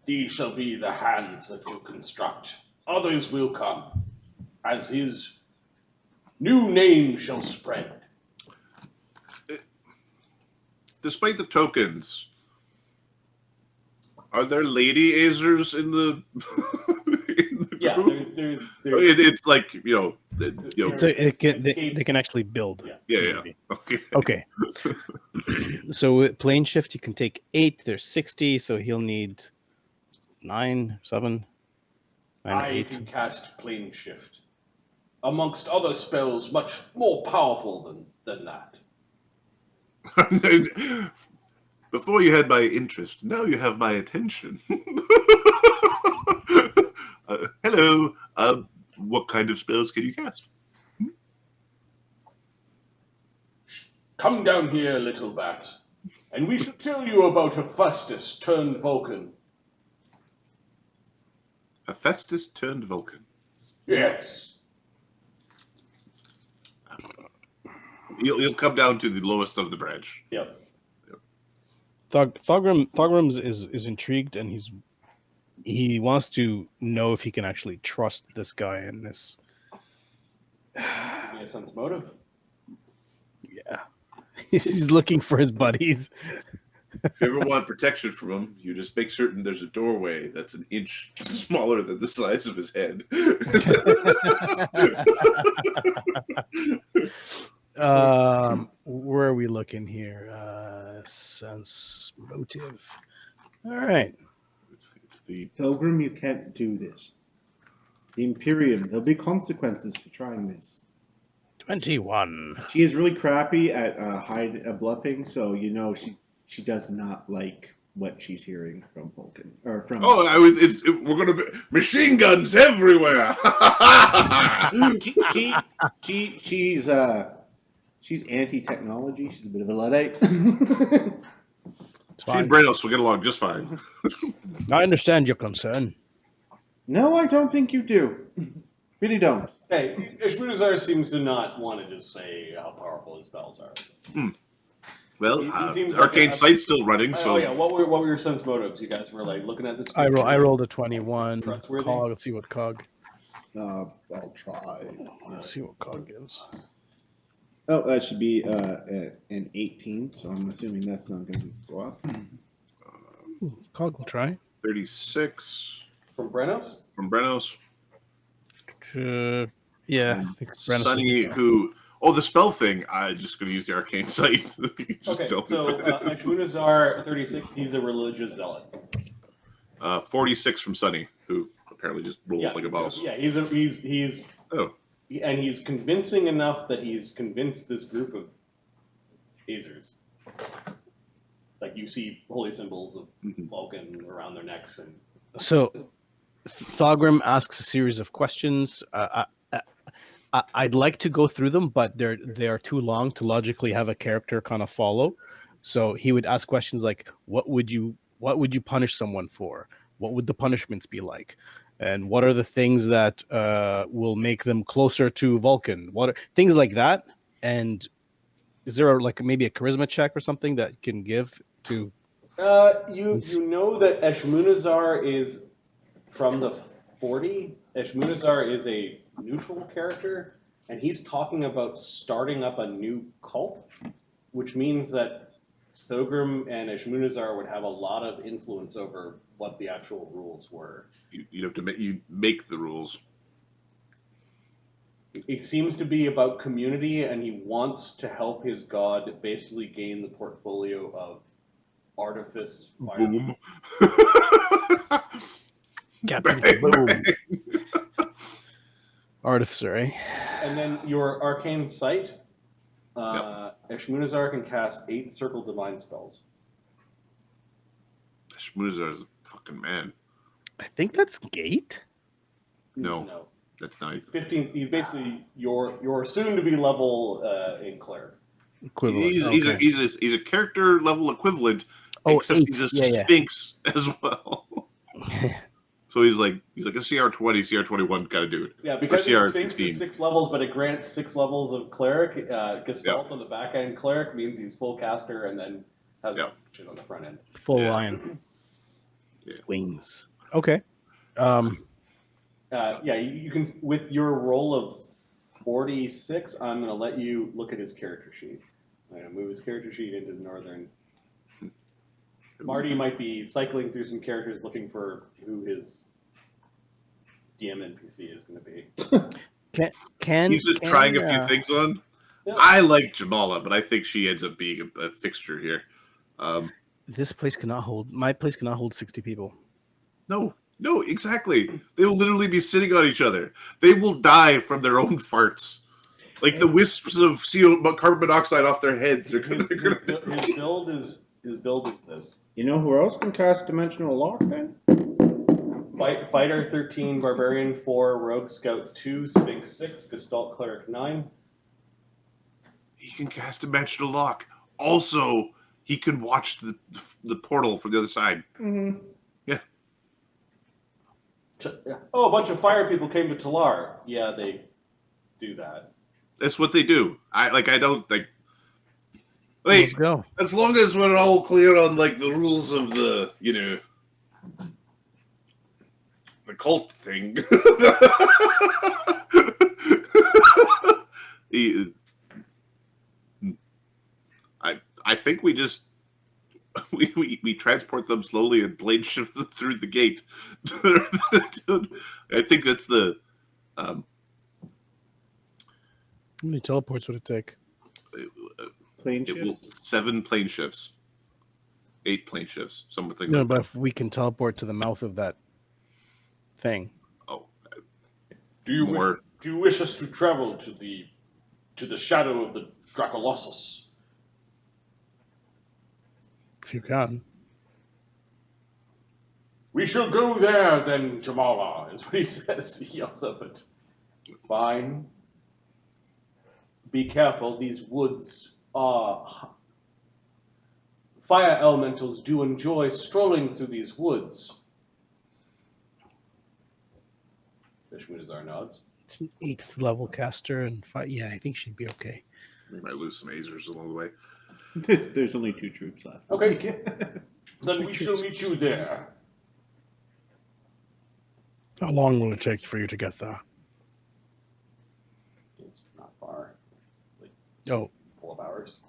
These shall be the hands that will construct. Others will come, as his new name shall spread. Despite the tokens, are there lady azers in the? Yeah, there's it's like So they can actually build. Yeah. Okay. So with plane shift, you can take 8. There's 60, so he'll need 9, 7, 9, I 8. can cast plane shift, amongst other spells much more powerful than that. Before you had my interest, now you have my attention. Hello. What kind of spells can you cast? Come down here, little bat, and we shall tell you about Hephaestus turned Vulcan. Hephaestus turned Vulcan. Yes. You'll come down to the lowest of the branch. Yep. Thogrim is intrigued, and he wants to know if he can actually trust this guy in this. Give me a sense motive. Yeah. He's looking for his buddies. If you ever want protection from him, you just make certain there's a doorway that's an inch smaller than the size of his head. Where are we looking here? Sense motive. All right. It's the Thogrim, you can't do this. The Imperium, there'll be consequences for trying this. 21. She is really crappy at bluffing, so she does not like what she's hearing from Vulcan or from. Oh, we're gonna be machine guns everywhere. She's anti-technology. She's a bit of a Luddite. She and Brennos will get along just fine. I understand your concern. No, I don't think you do. Really don't. Hey, Ishmunazar seems to not want to just say how powerful his spells are. Well, He seems Arcane like Sight's still running, so... Oh, yeah, what were your sense motives? You guys were, like, looking at this? I rolled a 21. Trustworthy? Cog, let's see what Cog. I'll try. Let's see what Cog gives. Oh, that should be an 18, so I'm assuming that's not going to go up. Cog will try. 36. From Brennos? From Brennos. Yeah, I think Brennos Sunny, who... Oh, the spell thing. I'm just going to use the Arcane Sight. Okay, so Ishmunazar, 36, he's a religious zealot. 46 from Sunny, who apparently just rolls like a boss. Yeah, he's Oh. And he's convincing enough that he's convinced this group of azers. Like, you see holy symbols of Vulcan around their necks. And So, Thogrim asks a series of questions. I'd like to go through them, but they are too long to logically have a character kind of follow. So he would ask questions like, "What would you punish someone for? What would the punishments be like? And what are the things that will make them closer to Vulcan? Things like that?" And is there maybe a charisma check or something that you can give to? You know that Ishmunazar is from the 40. Ishmunazar is a neutral character, and he's talking about starting up a new cult, which means that Thogrim and Ishmunazar would have a lot of influence over what the actual rules were. You have to make the rules. It seems to be about community, and he wants to help his god basically gain the portfolio of artifice, fire. Boom. Captain Boom. Artificer, eh? And then your Arcane Sight, Ishmunazar can cast 8 Circle Divine spells. Ishmunazar is a fucking man. I think that's Gate. No. That's not. 15. He's basically your soon-to-be level in Cleric. Equivalent. He's a character level equivalent, except 8. he's a sphinx as well. So he's like a CR20, CR21 kind of dude. Yeah, because CR16. Sphinx is 6 levels, but it grants 6 levels of Cleric. Gestalt on the back end Cleric means he's full caster and then has shit on the front end. Full line. Wings. Okay. Yeah, you can, with your roll of 46, I'm going to let you look at his character sheet. I'm going to move his character sheet into the northern. Marty might be cycling through some characters looking for who his DM NPC is going to be. He's just trying a few things on. Yeah. I like Djamala, but I think she ends up being a fixture here. This place cannot hold. My place cannot hold 60 people. No, exactly. They will literally be sitting on each other. They will die from their own farts. Like the wisps of carbon monoxide off their heads. His build is this. You know who else can cast Dimensional Lock then? Fighter 13, Barbarian 4, Rogue Scout 2, Sphinx 6, Gestalt Cleric 9. He can cast Dimensional Lock. Also, he can watch the portal from the other side. Mm-hmm. Yeah. Oh, a bunch of fire people came to Talar. Yeah, they do that. That's what they do. I don't like. Wait, let's go. As long as we're all clear on like the rules of the the cult thing. I think we just we transport them slowly and blade shift them through the gate. I think that's the. How many teleports would it take? Plane shifts? 7 plane shifts. 8 plane shifts. Something. No, but if we can teleport to the mouth of that thing. Oh. Do you wish us to travel to the shadow of the Dracolossus? If you can. We shall go there then, Djamala, is what he says. He yells up at. Fine. Be careful, these woods are... Fire elementals do enjoy strolling through these woods. Ishmudazar nods. It's an 8th level caster, and yeah, I think she'd be okay. We might lose some azers along the way. There's only 2 troops left. Okay. Then we shall meet you there. How long will it take for you to get there? It's not far. Like 12 hours.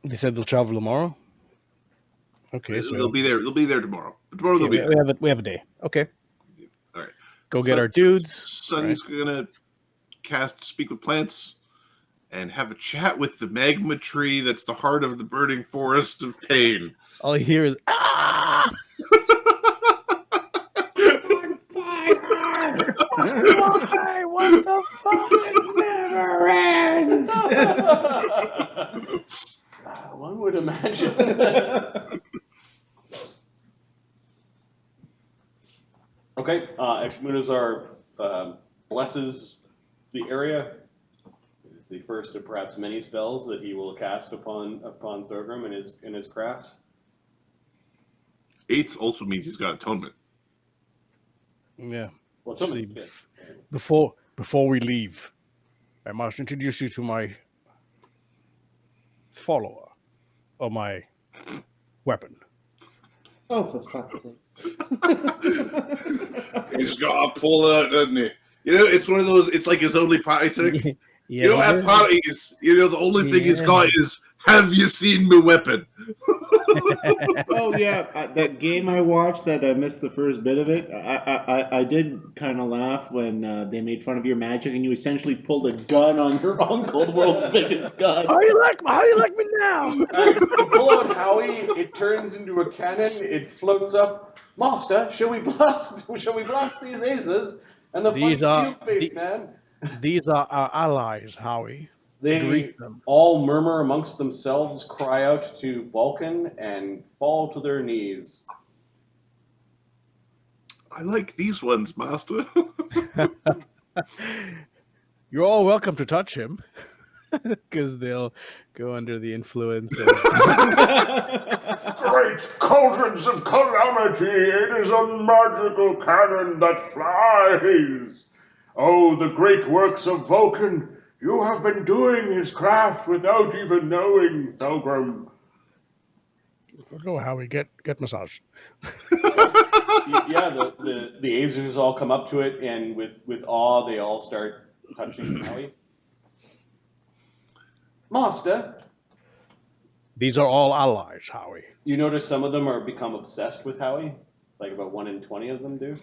They said they'll travel tomorrow? Okay, so they'll be there. They'll be there tomorrow. Tomorrow okay, they'll be there. We have a day. Okay. All right. Go get our dudes. Sonny's gonna cast Speak with Plants and have a chat with the magma tree that's the heart of the burning forest of pain. All I hear is ah! On fire! Why? What the fuck? It never ends! One would imagine. Okay, Ishmudazar blesses the area. It is the first of perhaps many spells that he will cast upon Thogrim in his crafts. 8 also means he's got atonement. Yeah. Well, Actually, atonement's good. before we leave, I must introduce you to my follower, or my weapon. Oh, for fuck's sake. He's got to pull it out, doesn't he? It's one of those, it's like his only party trick. Yeah, At parties, the only thing he's got is, have you seen my weapon? Oh, yeah. That game I watched that I missed the first bit of it, I did kind of laugh when they made fun of your magic and you essentially pulled a gun on your uncle, the world's biggest gun. How do you like me now? You pull out Howie, it turns into a cannon, it floats up. Master, shall we blast these azers? And the cube-faced man. These are our allies, Howie. They all murmur amongst themselves, cry out to Vulcan, and fall to their knees. I like these ones, Master. You're all welcome to touch him, because they'll go under the influence of... Great cauldrons of calamity! It is a magical cannon that flies! Oh, the great works of Vulcan! You have been doing his craft without even knowing, Thogrim. Go, Howie. Get massage. Yeah, the azers all come up to it, and with awe, they all start touching Howie. Master, These are all allies, Howie. you notice some of them are become obsessed with Howie. Like about 1 in 20 of them do.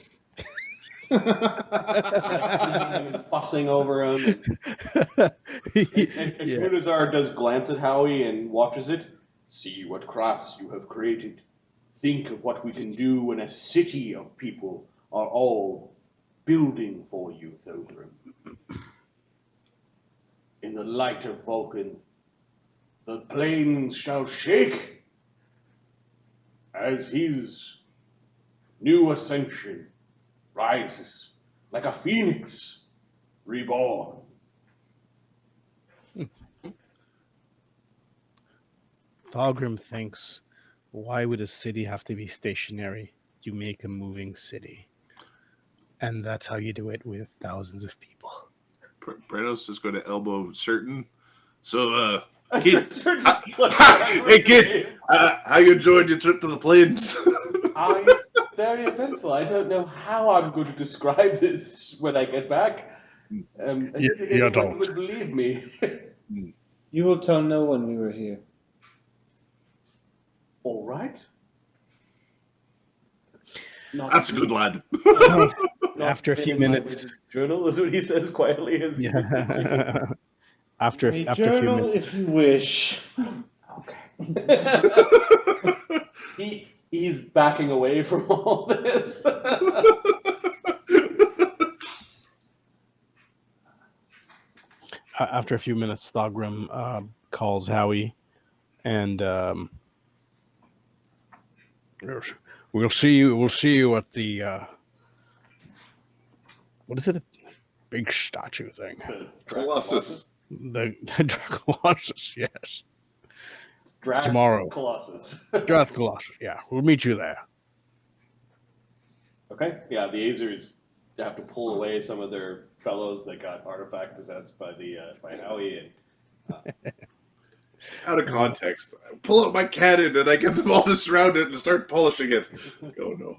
And fussing over him. And Shmunazar does glance at Howie and watches it. See what crafts you have created. Think of what we can do when a city of people are all building for you, Thogrim. In the light of Vulcan, the plains shall shake as his new ascension rises like a phoenix reborn. Thogrim thinks, why would a city have to be stationary? You make a moving city. And that's how you do it with thousands of people. Brennos is going to elbow certain. So, kid, Hey, hey kid, how you enjoyed your trip to the plains? Very eventful. I don't know how I'm going to describe this when I get back. I don't think anyone would believe me. You will tell no one we were here. All right. That's a good lad. After a few minutes, journal is what he says quietly. After a few Journal, minutes, if you wish. Okay. He's backing away from all this. After a few minutes, Thogrim calls Howie, and we'll see you. We'll see you at the what is it? A big statue thing. Colossus. The Colossus. Yes. It's Tomorrow. Colossus. Drath Colossus. Yeah, we'll meet you there. Okay. Yeah, the azers have to pull away some of their fellows that got artifact possessed by by Howie. And Out of context, I pull out my cannon and I get them all to surround it and start polishing it. Oh no.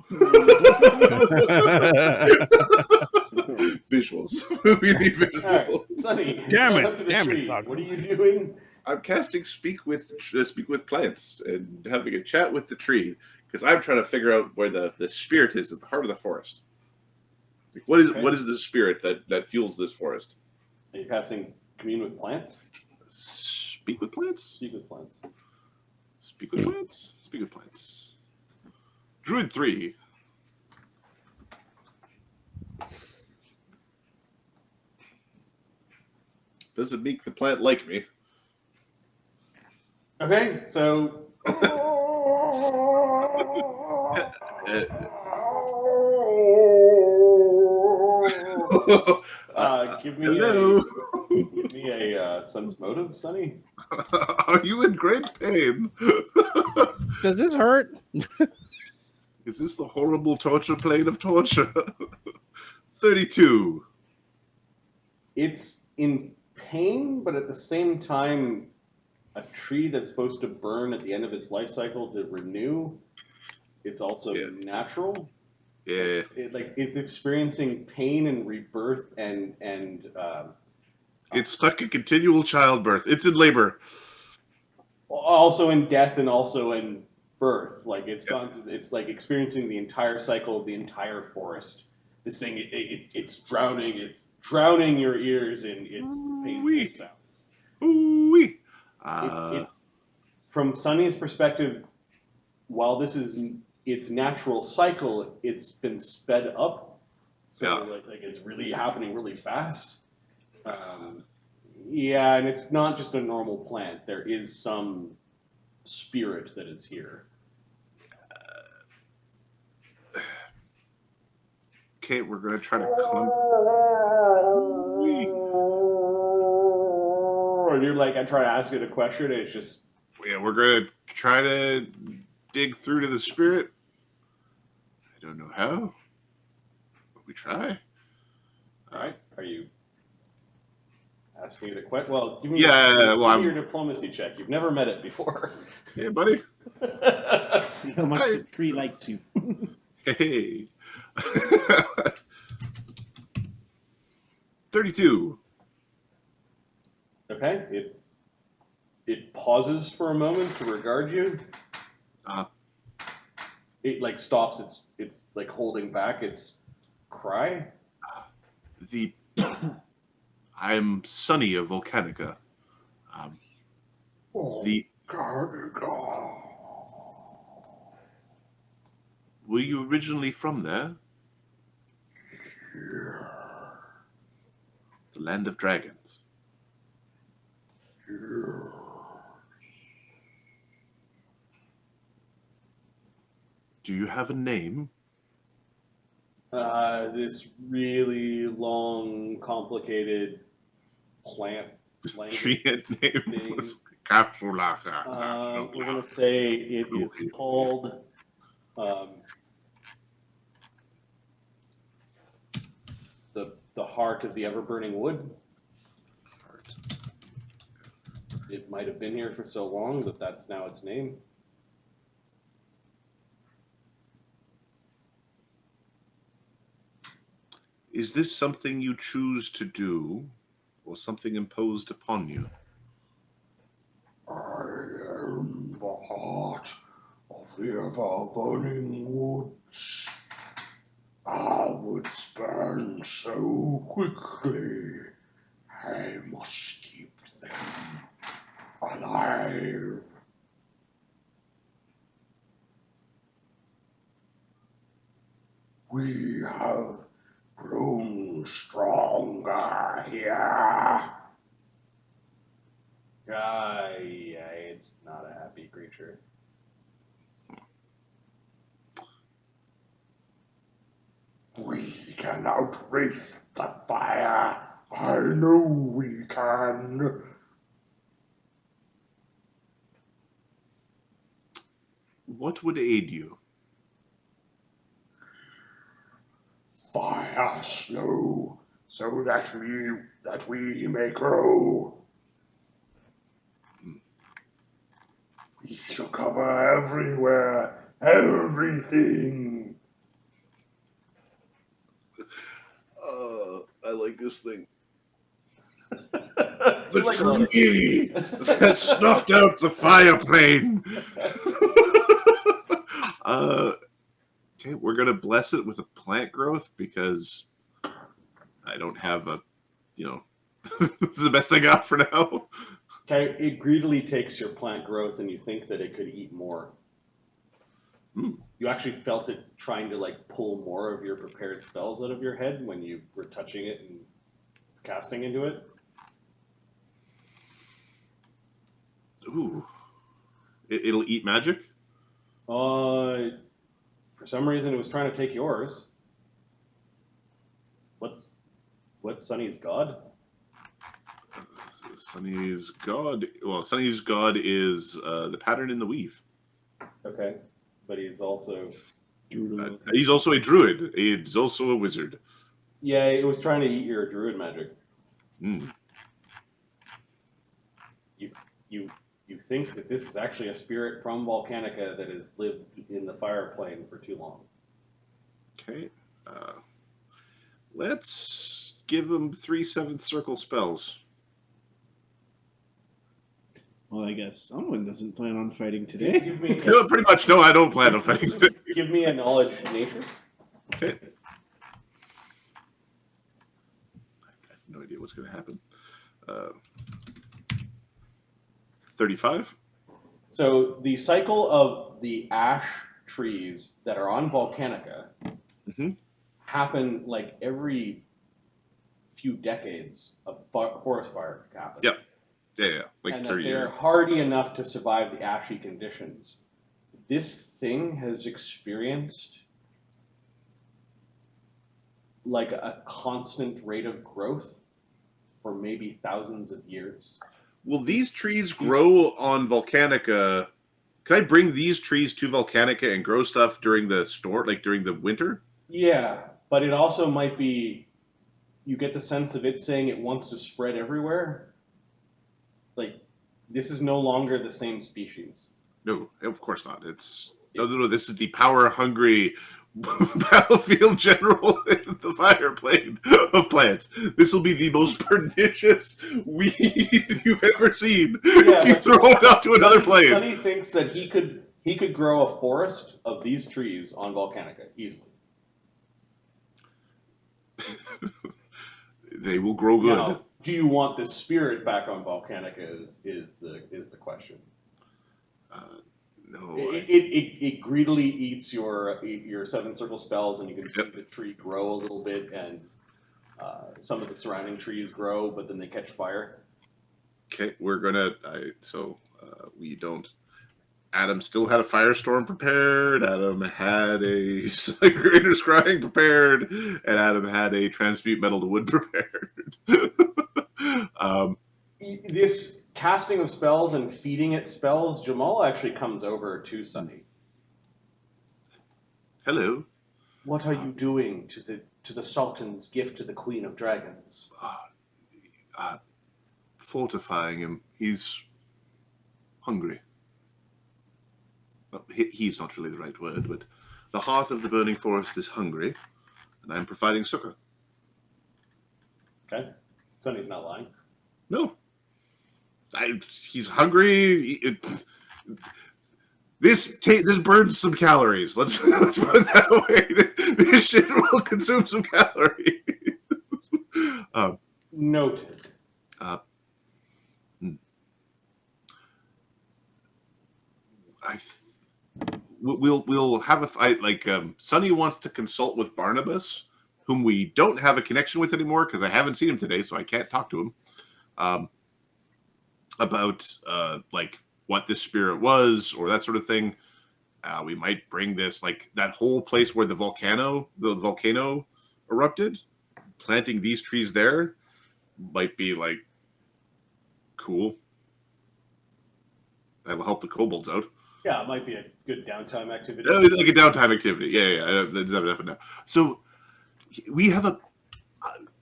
Visuals. We need visuals. all right, Sonny. Damn it, up to the damn it, tree. Thogrim. What are you doing? I'm casting speak with plants and having a chat with the tree because I'm trying to figure out where the spirit is at the heart of the forest. Like, what is the spirit that fuels this forest? Are you casting commune with plants? Speak with plants? Speak with plants. Speak with plants? Speak with plants. Druid 3. Doesn't make the plant like me. Okay, so give me a sense motive, Sonny. Are you in great pain? Does this hurt? Is this the horrible torture plane of torture? 32. It's in pain, but at the same time, a tree that's supposed to burn at the end of its life cycle to renew, it's also natural. Yeah. It's experiencing pain and rebirth and It's stuck in continual childbirth. It's in labor. Also in death and also in birth. Like it's gone through, it's like experiencing the entire cycle of the entire forest. This thing, it's drowning your ears in its painful sounds. Ooh-wee. From Sonny's perspective, while this is its natural cycle, it's been sped up. So like it's really happening really fast. Yeah, and it's not just a normal plant. There is some spirit that is here. Okay, we're going to try to And you're like, I try to ask it a question, and it's just... Yeah, we're going to try to dig through to the spirit. I don't know how, but we try. All right, are you asking it a question? Well, give me, Yeah, give me your diplomacy check. You've never met it before. Hey, buddy. See how much the tree likes you. Hey. 32. Okay, it pauses for a moment to regard you. It like stops. It's like holding back its cry. I'm Sonny of Volcanica. Were you originally from there? Yeah. The land of dragons. Yeah. Do you have a name? This really long, complicated plant language. Tree name thing. was Capsulaka. We're gonna say it is called the heart of the ever-burning wood. It might have been here for so long that that's now its name. Is this something you choose to do, or something imposed upon you? I am the heart of the ever-burning woods. Our woods burn so quickly, I must keep them alive. We have grown stronger here. Yeah, it's not a happy creature. We can outrace the fire. I know we can. What would aid you? Fire snow, so that we may grow. We shall cover everywhere, everything. I like this thing. The The tree that snuffed out the fire plane. Okay, we're gonna bless it with a plant growth because I don't have a, this is the best I got for now. Okay, it greedily takes your plant growth, and you think that it could eat more. You actually felt it trying to like pull more of your prepared spells out of your head when you were touching it and casting into it. Ooh, it'll eat magic. For some reason, it was trying to take yours. What's Sunny's god? Sunny's god. Well, Sunny's god is the pattern in the weave. Okay, but he's also. He's also a druid. He's also a wizard. Yeah, it was trying to eat your druid magic. You think that this is actually a spirit from Volcanica that has lived in the fire plane for too long. Okay. Let's give him 3 7th circle spells. Well, I guess someone doesn't plan on fighting today. Give me No, pretty much. No, I don't plan on fighting. give me a knowledge nature. Okay. I have no idea what's going to happen. 35. So the cycle of the ash trees that are on Volcanica happen like every few decades. A forest fire happens. Yep. Yeah, like and 30 that they're years. hardy enough to survive the ashy conditions. This thing has experienced like a constant rate of growth for maybe thousands of years. Will these trees grow on Volcanica? Can I bring these trees to Volcanica and grow stuff during the storm, like during the winter? Yeah, but it also might be, you get the sense of it saying it wants to spread everywhere. Like, this is no longer the same species. No, of course not. It's no. This is the power-hungry battlefield general in the fire plane of plants. This will be the most pernicious weed you've ever seen if you throw it out to another plane. Sonny thinks that he could grow a forest of these trees on Volcanica easily. They will grow good. Now, do you want the spirit back on Volcanica? Is the question. No. It greedily eats your 7 circle spells, and you can see the tree grow a little bit, and some of the surrounding trees grow, but then they catch fire. Okay, we're gonna. We don't. Adam still had a firestorm prepared. Adam had a greater scrying prepared, and Adam had a transmute metal to wood prepared. This casting of spells and feeding it spells, Djamala actually comes over to Sonny. Hello. What are you doing to the Sultan's gift to the Queen of Dragons? Fortifying him. He's hungry. Well, he's not really the right word, but the heart of the burning forest is hungry, and I'm providing succor. Okay. Sonny's not lying. No. He's hungry. This burns some calories. Let's put it that way. This shit will consume some calories. Noted. We'll have a fight. Sonny wants to consult with Barnabas, whom we don't have a connection with anymore because I haven't seen him today, so I can't talk to him about what this spirit was or that sort of thing. We might bring this that whole place where the volcano erupted. Planting these trees there might be cool. That'll help the kobolds out. Yeah, it might be a good downtime activity. Like a downtime activity. Yeah. That's happening now. So we have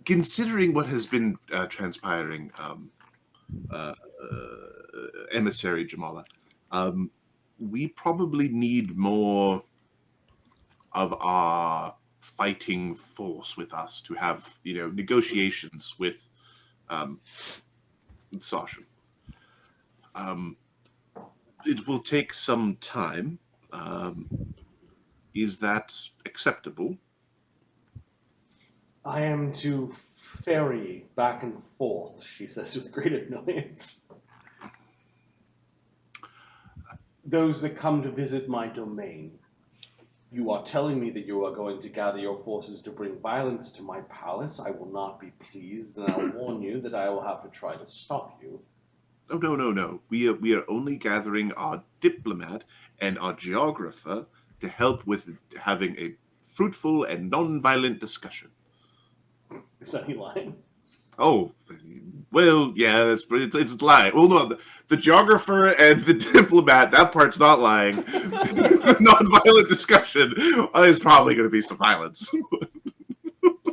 considering what has been transpiring, emissary Djamala, we probably need more of our fighting force with us to have, negotiations with Sasha. It will take some time. Is that acceptable? I am to ferry back and forth, she says with great annoyance. Those that come to visit my domain. You are telling me that you are going to gather your forces to bring violence to my palace. I will not be pleased, and I'll warn you that I will have to try to stop you. Oh, no. We are only gathering our diplomat and our geographer to help with having a fruitful and non-violent discussion. Is that any line? Oh, well, yeah, it's lying. Well, no, the geographer and the diplomat, that part's not lying. Non-violent discussion is probably going to be some violence.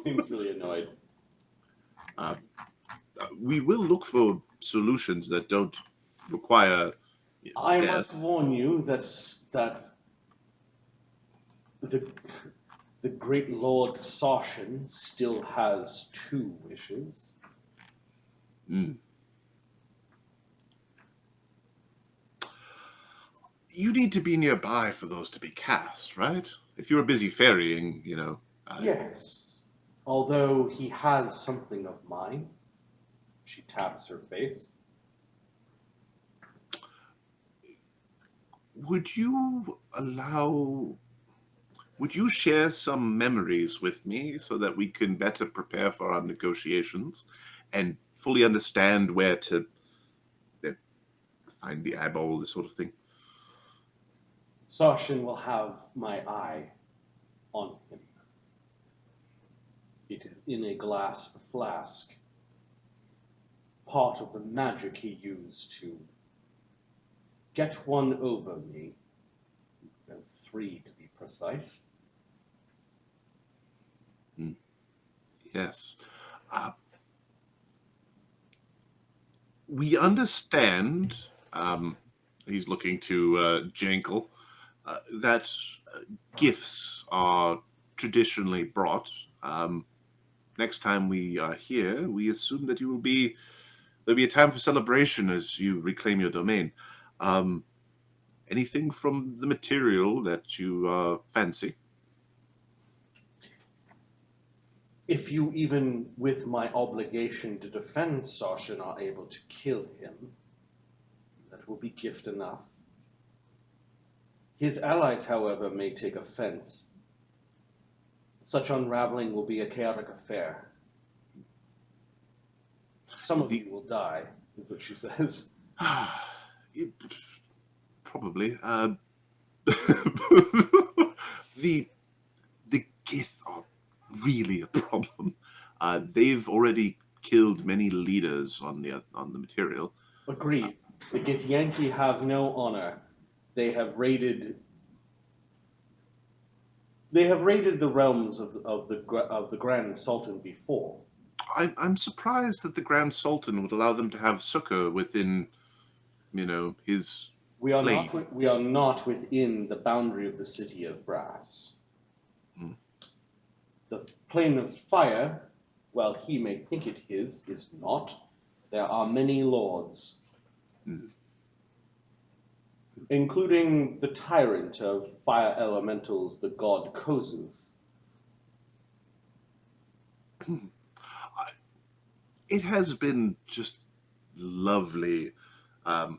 Seems really annoyed. We will look for solutions that don't require I death. must warn you that the great Lord Sashin still has 2 wishes. You need to be nearby for those to be cast, right? If you were busy ferrying, Yes. Although he has something of mine. She taps her face. Would you share some memories with me so that we can better prepare for our negotiations and fully understand where to find the eyeball, this sort of thing? Sashin will have my eye on him. It is in a glass flask. Part of the magic he used to get one over me. 3 to be precise. Yes. We understand He's looking to Jankel. That gifts are traditionally brought. Next time we are here, we assume that there'll be a time for celebration as you reclaim your domain. Anything from the material that you fancy? If you, even with my obligation to defend Sashin, are able to kill him, that will be gift enough. His allies, however, may take offense. Such unraveling will be a chaotic affair. Some of you will die, is what she says. Probably. The Gith are really a problem. They've already killed many leaders on the material. Agreed. The Githyanki have no honor. They have raided the realms of the Grand Sultan before. I'm surprised that the Grand Sultan would allow them to have succor within, his We are plane. not within the boundary of the city of Brass. The plane of fire, while he may think it is not. There are many lords, including the tyrant of fire elementals, the god Kozuth. It has been just lovely. I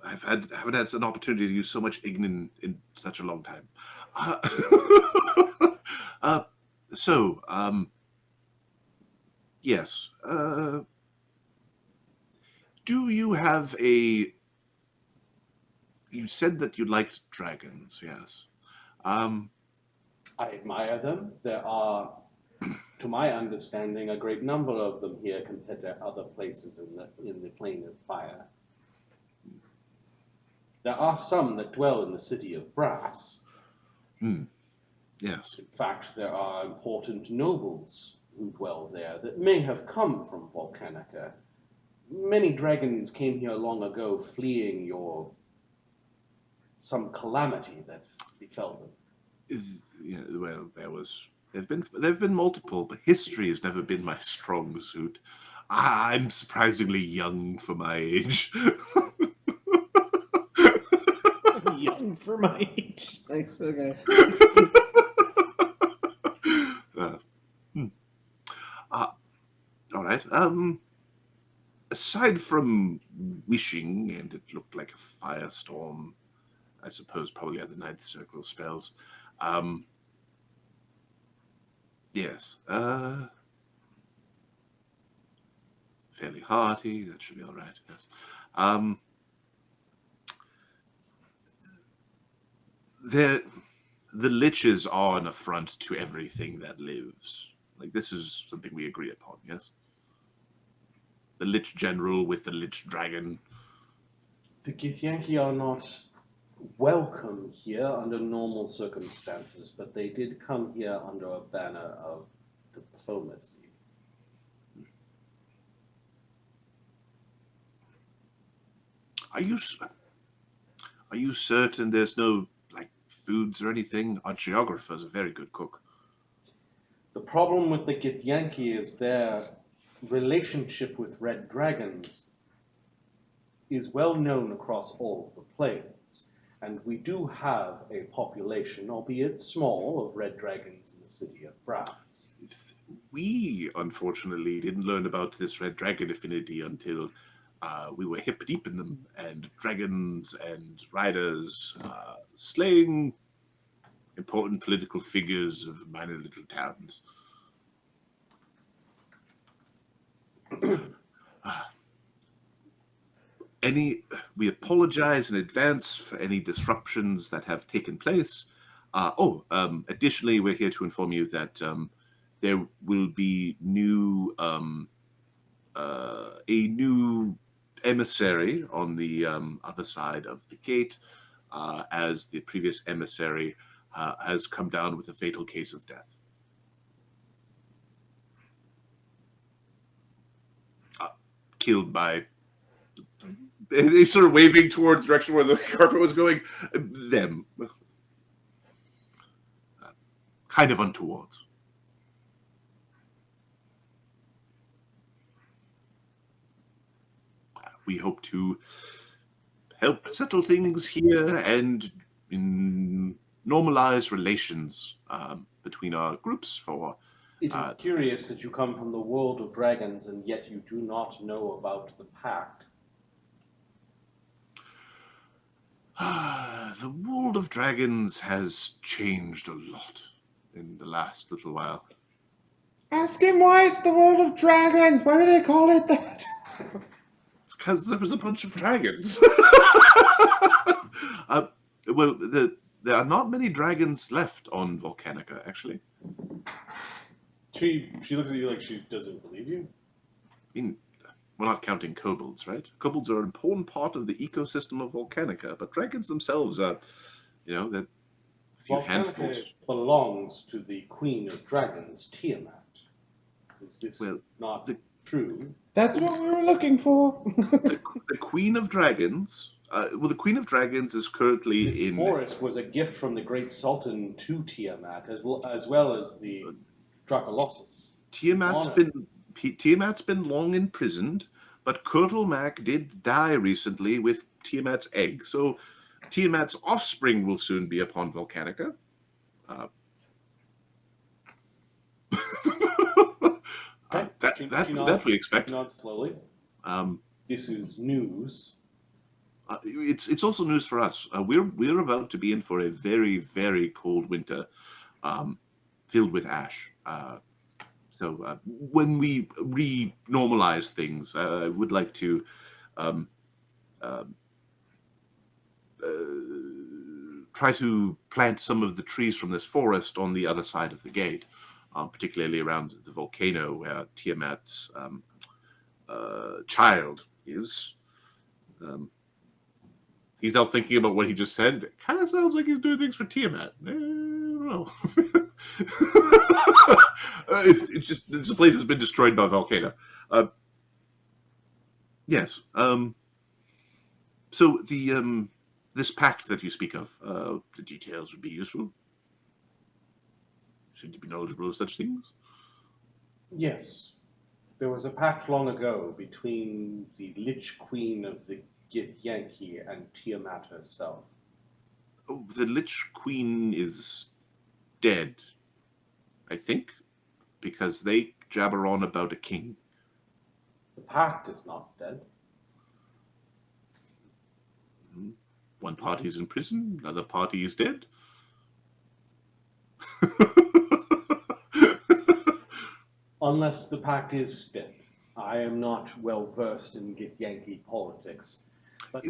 haven't had an opportunity to use so much Ignin in such a long time. Yes. Do you have a... You said that you liked dragons, yes. I admire them. There are, to my understanding, a great number of them here compared to other places in the plane of fire. There are some that dwell in the city of Brass. Yes. In fact, there are important nobles who dwell there that may have come from Volcanica. Many dragons came here long ago, fleeing some calamity that befell them. Well, there've been multiple, but history has never been my strong suit. I'm surprisingly young for my age. Young for my age. Thanks, okay. All right. Aside from wishing, and it looked like a firestorm, I suppose probably at the ninth circle spells. Yes. Fairly hearty. That should be all right. Yes. The liches are an affront to everything that lives. Like, this is something we agree upon, yes? The Lich General with the Lich Dragon. The Githyanki are not welcome here under normal circumstances, but they did come here under a banner of diplomacy. Are you certain there's no, foods or anything? Our geographer's a very good cook. The problem with the Githyanki is their relationship with red dragons is well known across all of the plains, and we do have a population, albeit small, of red dragons in the city of Brass. We, unfortunately, didn't learn about this red dragon affinity until we were hip deep in them, and dragons and riders slaying important political figures of minor little towns. We apologize in advance for any disruptions that have taken place. Additionally, we're here to inform you that there will be a new emissary on the other side of the gate, as the previous emissary has come down with a fatal case of death. Killed by He's sort of waving towards the direction where the carpet was going. Them. Kind of untoward. We hope to help settle things here and normalize relations between our groups for... It is curious that you come from the world of dragons and yet you do not know about the pact. The world of dragons has changed a lot in the last little while. Ask him why it's the world of dragons. Why do they call it that? It's because there was a bunch of dragons. Well, there are not many dragons left on Volcanica, actually. She looks at you like she doesn't believe you. I mean, we're not counting kobolds, right? Kobolds are an important part of the ecosystem of Volcanica, but dragons themselves are, they're a few handfuls. Volcanica belongs to the Queen of Dragons, Tiamat. Is this not true? That's what we were looking for. The Queen of Dragons... the Queen of Dragons is currently This in... forest was a gift from the Great Sultan to Tiamat, as well as the Dracolossus. Tiamat's been long imprisoned, but Kurtlemak did die recently with Tiamat's egg. So Tiamat's offspring will soon be upon Volcanica. That we expect. Not slowly. Um, This is news. it's also news for us. We're about to be in for a very, very cold winter, filled with ash. So when we re-normalize things, I would like to try to plant some of the trees from this forest on the other side of the gate, particularly around the volcano where Tiamat's child is. He's now thinking about what he just said. It kind of sounds like he's doing things for Tiamat. I don't know. It's a place that's been destroyed by Volcano. Yes. So this pact that you speak of, the details would be useful. You seem to be knowledgeable of such things. Yes. There was a pact long ago between the Lich Queen of the Githyanki and Tiamat herself. Oh, the Lich Queen is dead, I think, because they jabber on about a king. The pact is not dead. One party's in prison, another party is dead. Unless the pact is dead. I am not well versed in Githyanki politics. But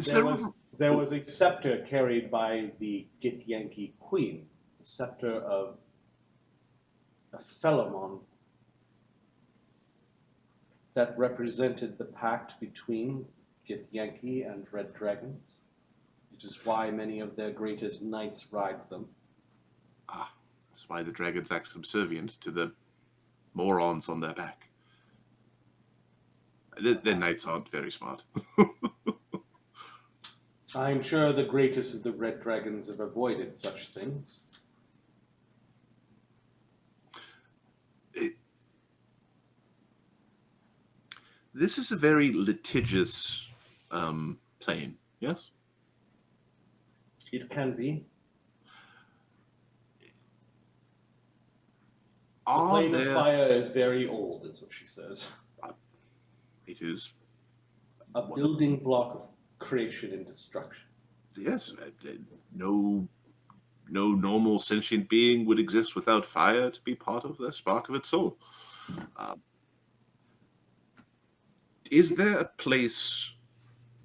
there was a scepter carried by the Githyanki queen, the scepter of Philemon, that represented the pact between Githyanki and Red Dragons, which is why many of their greatest knights ride them. Ah, that's why the dragons act subservient to the morons on their back. Their knights aren't very smart. I'm sure the greatest of the Red Dragons have avoided such things. This is a very litigious plane, yes? It can be. The plane of fire is very old, is what she says. It is a building block of creation and destruction. Yes, no normal sentient being would exist without fire to be part of the spark of its soul. Is there a place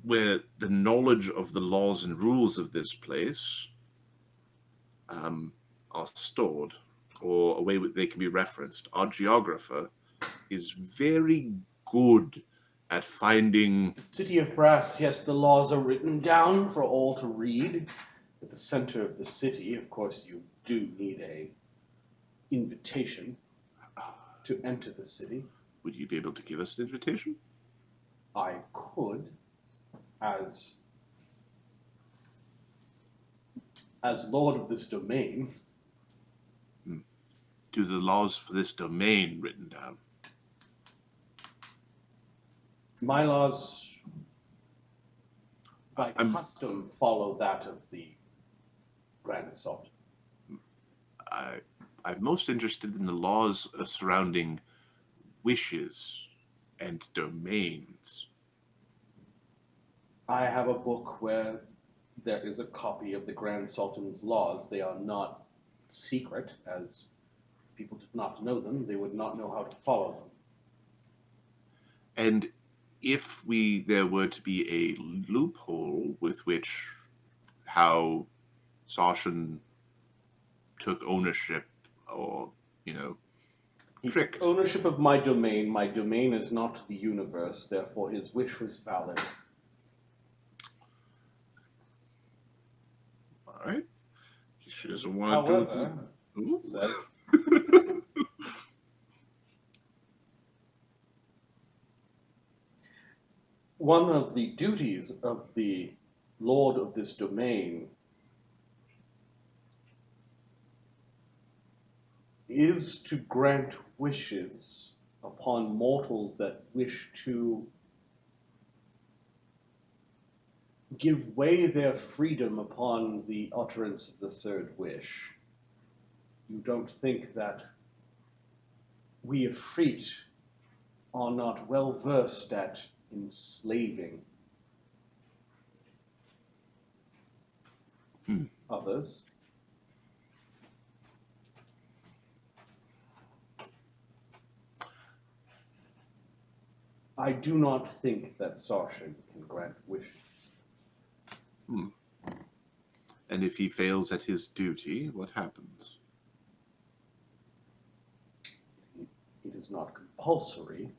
where the knowledge of the laws and rules of this place are stored, or a way that they can be referenced? Our geographer is very good at finding... The City of Brass, yes, the laws are written down for all to read. At the center of the city, of course, you do need a invitation to enter the city. Would you be able to give us an invitation? I could. as lord of this domain. Do the laws for this domain written down? My laws, by custom, follow that of the Grand Sultan. I'm most interested in the laws surrounding wishes and domains. I have a book where there is a copy of the Grand Sultan's laws. They are not secret, as if people did not know them, they would not know how to follow them. And if there were to be a loophole with which how Sashin took ownership or, He tricked. took ownership of my domain. My domain is not the universe, therefore his wish was valid. All right. She doesn't want to However, do it. said, one of the duties of the lord of this domain is to grant wishes upon mortals that wish to give way their freedom upon the utterance of the third wish. You don't think that we Efreet are not well versed at enslaving others? I do not think that Sashin can grant wishes. And if he fails at his duty, what happens? It is not compulsory.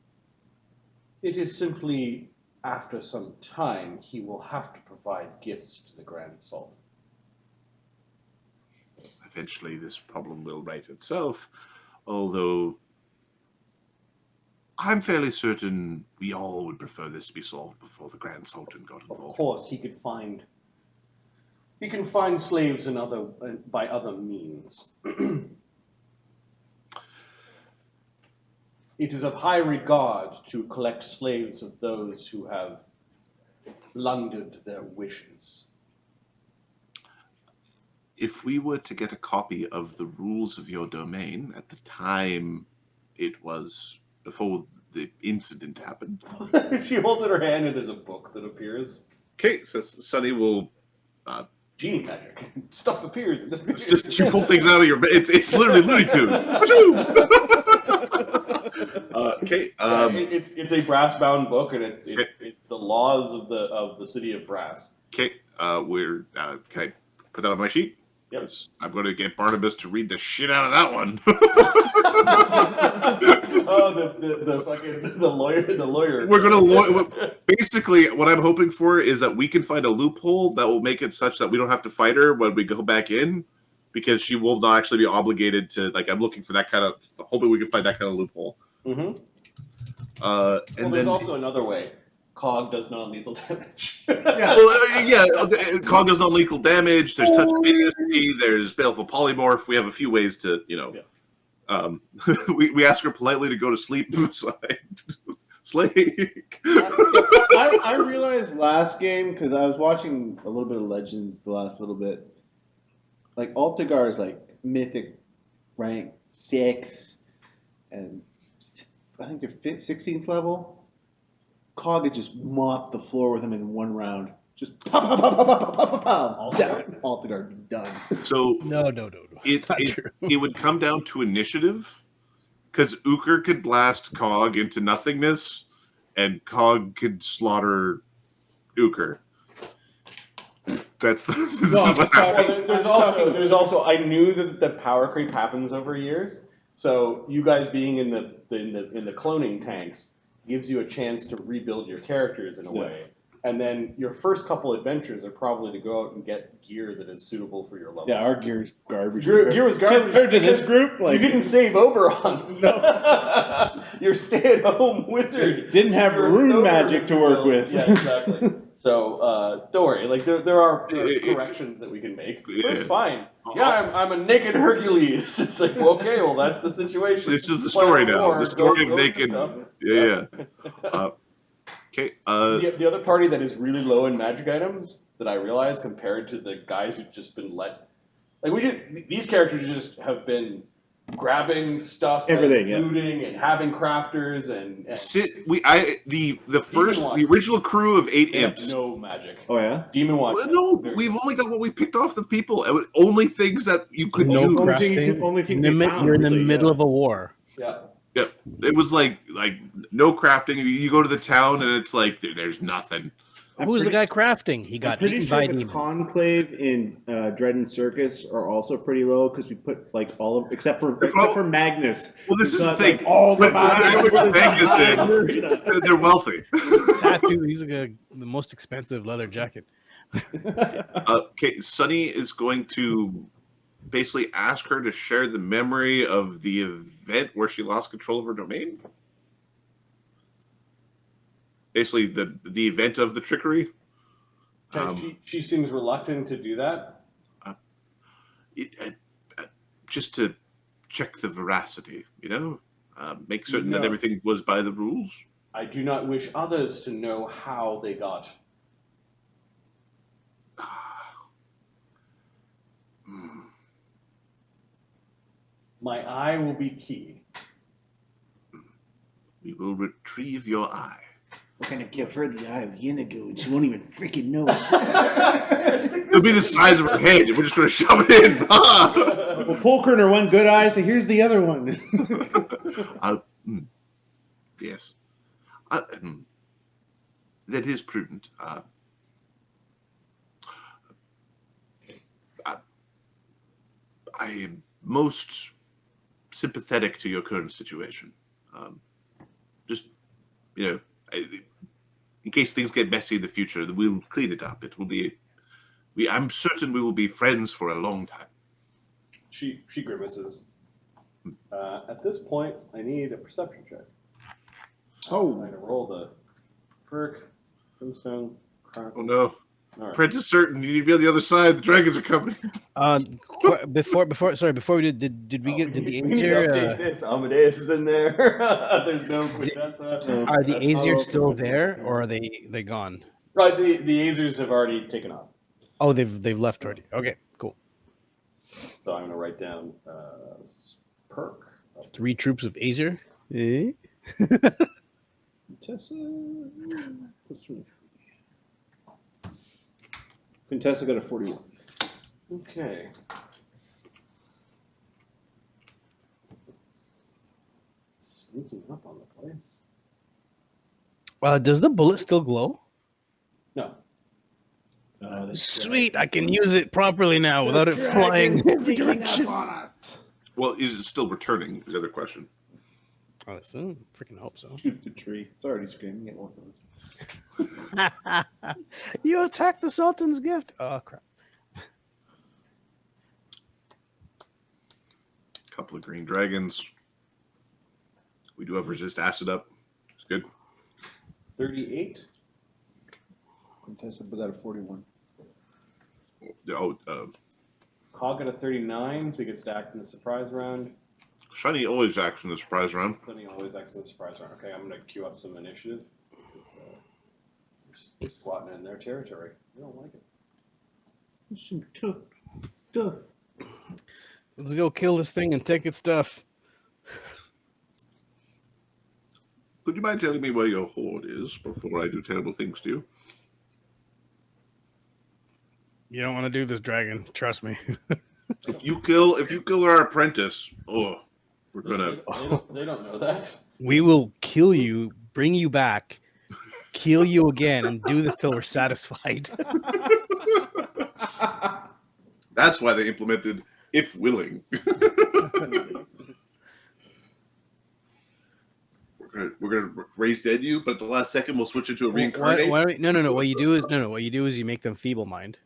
It is simply, after some time, he will have to provide gifts to the Grand Sultan. Eventually this problem will right itself, although I'm fairly certain we all would prefer this to be solved before the Grand Sultan got Of involved. course, he can find slaves by other means. It is of high regard to collect slaves of those who have blundered their wishes. If we were to get a copy of the rules of your domain at the time it was before the incident happened. She holds in her hand and there's a book that appears. Okay, so Sunny will Genie magic. Stuff appears and disappears. it's just you pull things out of your it's literally Looney Tunes. Okay. It's a brass bound book and it's the laws of the city of Brass. Okay. Can I put that on my sheet? Yep. I'm going to get Barnabas to read the shit out of that one. Oh, the lawyer. We're going to basically what I'm hoping for is that we can find a loophole that will make it such that we don't have to fight her when we go back in, because she will not actually be obligated to. Like, I'm looking for that kind of hoping we can find that kind of loophole. Mm-hmm. And there's then also another way. Cog does non-lethal damage. Cog does non-lethal damage. There's touch immediacy. There's baleful polymorph. We have a few ways to, we ask her politely to go to sleep beside Slake. I realized last game, because I was watching a little bit of Legends the last little bit, like Altagar is like mythic rank 6, and I think they're 16th level. Cog had just mopped the floor with him in one round. Just pow, pow, pow, pow, pow, pow, pow, pow, down. Altagar done. So No. It would come down to initiative, because Uker could blast Cog into nothingness, and Cog could slaughter Uker. That's there's also I knew that the power creep happens over years. So you guys being in the cloning tanks gives you a chance to rebuild your characters in a way. And then your first couple adventures are probably to go out and get gear that is suitable for your level. Yeah, our gear's garbage. Gear was garbage compared to this group. Like, you didn't save Oberon. No. Your stay-at-home wizard didn't have rune magic to work with. Yeah, exactly. So don't worry. Like there are corrections that we can make. But it's fine. Yeah, I'm a naked Hercules. It's like, well, okay, well that's the situation. This is the story now. The story of naked. Yeah. Okay. The other party that is really low in magic items that I realize compared to the guys who've just been these characters just have been grabbing stuff, Everything, looting, and having crafters and the original crew of 8 imps. No magic. Oh yeah. Demon Watch. Well, no, we've only got what we picked off the people. It was only things that you could use. Only things You're in the middle of a war. Yeah. Yeah, it was like no crafting. You go to the town and it's like there's nothing. Who's the guy crafting? He got eaten by demons. Conclave in Dread and Circus are also pretty low because we put like all of except for Magnus. Well, this is the thing. Like, all the Magnus in, they're wealthy. Tattoo. He's the most expensive leather jacket. Okay, Sunny is going to basically ask her to share the memory of the event where she lost control of her domain. Basically, the event of the trickery. She seems reluctant to do that. Just to check the veracity, make certain that everything was by the rules. I do not wish others to know how they got. My eye will be key. We will retrieve your eye. We're gonna give her the eye of Yinigo, and she won't even freaking know. It'll be the size of her head. We're just gonna shove it in. We'll pull her one good eye, so here's the other one. Yes. That is prudent. I am most sympathetic to your current situation. Just, in case things get messy in the future, we'll clean it up. It will be. I'm certain we will be friends for a long time. She grimaces. At this point, I need a perception check. Oh. I'm going to roll the perk, Grimstone, Chronicles. Oh no. All right. Prentice is certain. You need to be on the other side. The dragons are coming. Before we did we get we the need to Azer? update this. Amadeus is in there. There's no Quintessa. Are the That's Azers all still open. there, or are they gone? Right, the Azers have already taken off. Oh, they've left already. Okay, cool. So I'm going to write down perk. 3 troops of Azer. Eh? Quintessa plus 23. Quintessa got a 41. Okay. Sneaking up on the place. Does the bullet still glow? No. Sweet, I can use it properly now without it flying every direction. Well, is it still returning? Is the other question. Oh, so freaking hope so. Shoot the tree. It's already screaming at one of us. You attacked the Sultan's gift. Oh crap! Couple of green dragons. We do have resist acid up. It's good. 38. Quintessa got a 41. Cog got a 39, so he gets stacked in the surprise round. Shiny always acts in the surprise round. Sunny always acts in the surprise round. Okay, I'm going to queue up some initiative. They're squatting in their territory. They don't like it. Some tough. Let's go kill this thing and take its stuff. Could you mind telling me where your horde is before I do terrible things to you? You don't want to do this, dragon. Trust me. If you kill our apprentice, we're gonna. They don't know that. We will kill you, bring you back, kill you again, and do this till we're satisfied. That's why they implemented "if willing." We're gonna raise dead you, but at the last second we'll switch it to a reincarnate. No. What you do is you make them feeble mind.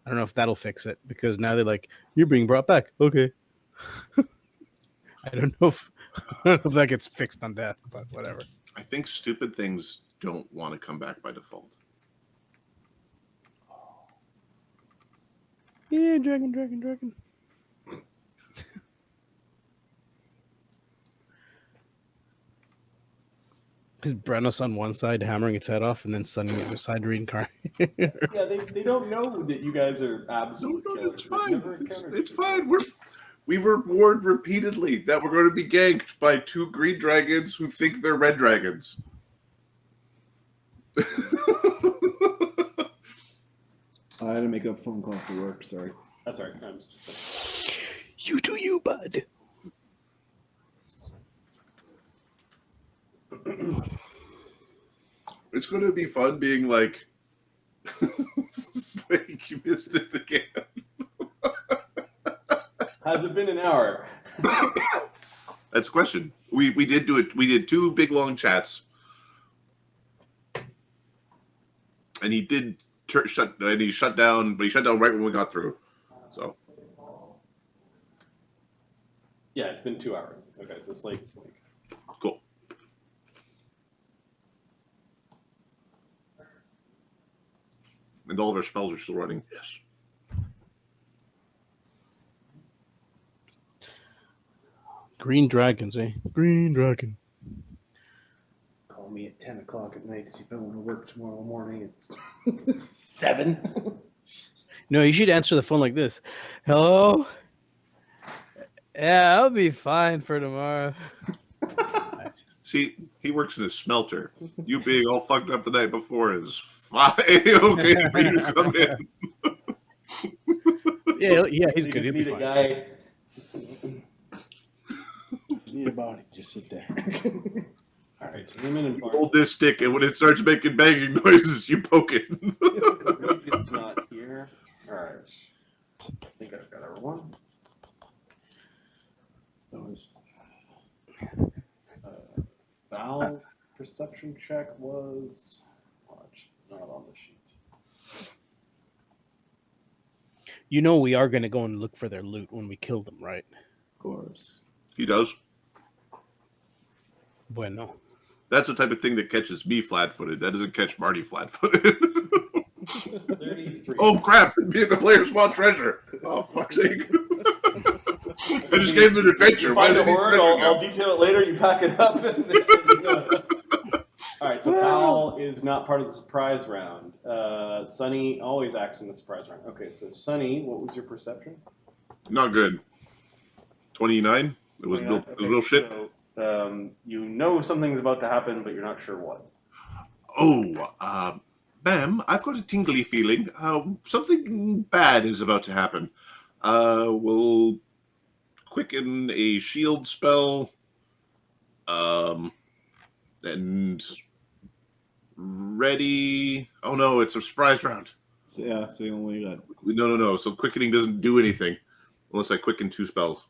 I don't know if that'll fix it because now they're like, you're being brought back. Okay. I don't know if that gets fixed on death, but whatever. I think stupid things don't want to come back by default. Yeah, dragon. Is Brennos on one side hammering its head off, and then Sunny on the other side reincarnating? Yeah, they don't know that you guys are absolute No, killers. it's They've fine. never encountered It's you fine. before. We were warned repeatedly that we're going to be ganked by 2 green dragons who think they're red dragons. I had to make a phone call for work. Sorry. That's all right. I'm just You do you, bud. It's going to be fun being like, Snake, you missed it again. Has it been an hour? That's a question. We did do it. We did 2 big long chats, and he did shut down, but he shut down right when we got through. So Yeah, it's been 2 hours. Okay, so it's like cool. And all of our spells are still running. Yes. Green dragons, eh? Green dragon. Call me at 10 o'clock at night to see if I want to work tomorrow morning. It's 7. No, you should answer the phone like this. Hello? Yeah, I'll be fine for tomorrow. See, he works in a smelter. You being all fucked up the night before is fine. Okay for you to come in. Yeah, he's you good. just He'll be need a fine. guy. Need a body. Just sit there. All right, so Newman and Barnes. Hold this stick, and when it starts making banging noises, you poke it. It's not here. All right. I think I've got everyone. That was Val's perception check was not on the sheet. You know we are going to go and look for their loot when we kill them, right? of course. He does. Bueno. That's the type of thing that catches me flat-footed. That doesn't catch Marty flat-footed. 33. Oh crap! The players want treasure. Oh fuck's sake! I just gave them an adventure. You Why find do the they need horde, treasure I'll now? detail it later, you pack it up. Alright, so Val is not part of the surprise round. Sunny always acts in the surprise round. Okay, so Sunny, what was your perception? Not good. 29. It was 29? real shit. So, you know something's about to happen, but you're not sure what. Oh, ma'am, I've got a tingly feeling. Something bad is about to happen. We'll quicken a shield spell. And ready. Oh no, it's a surprise round. So, yeah, so you only got. No. So quickening doesn't do anything unless I quicken 2 spells.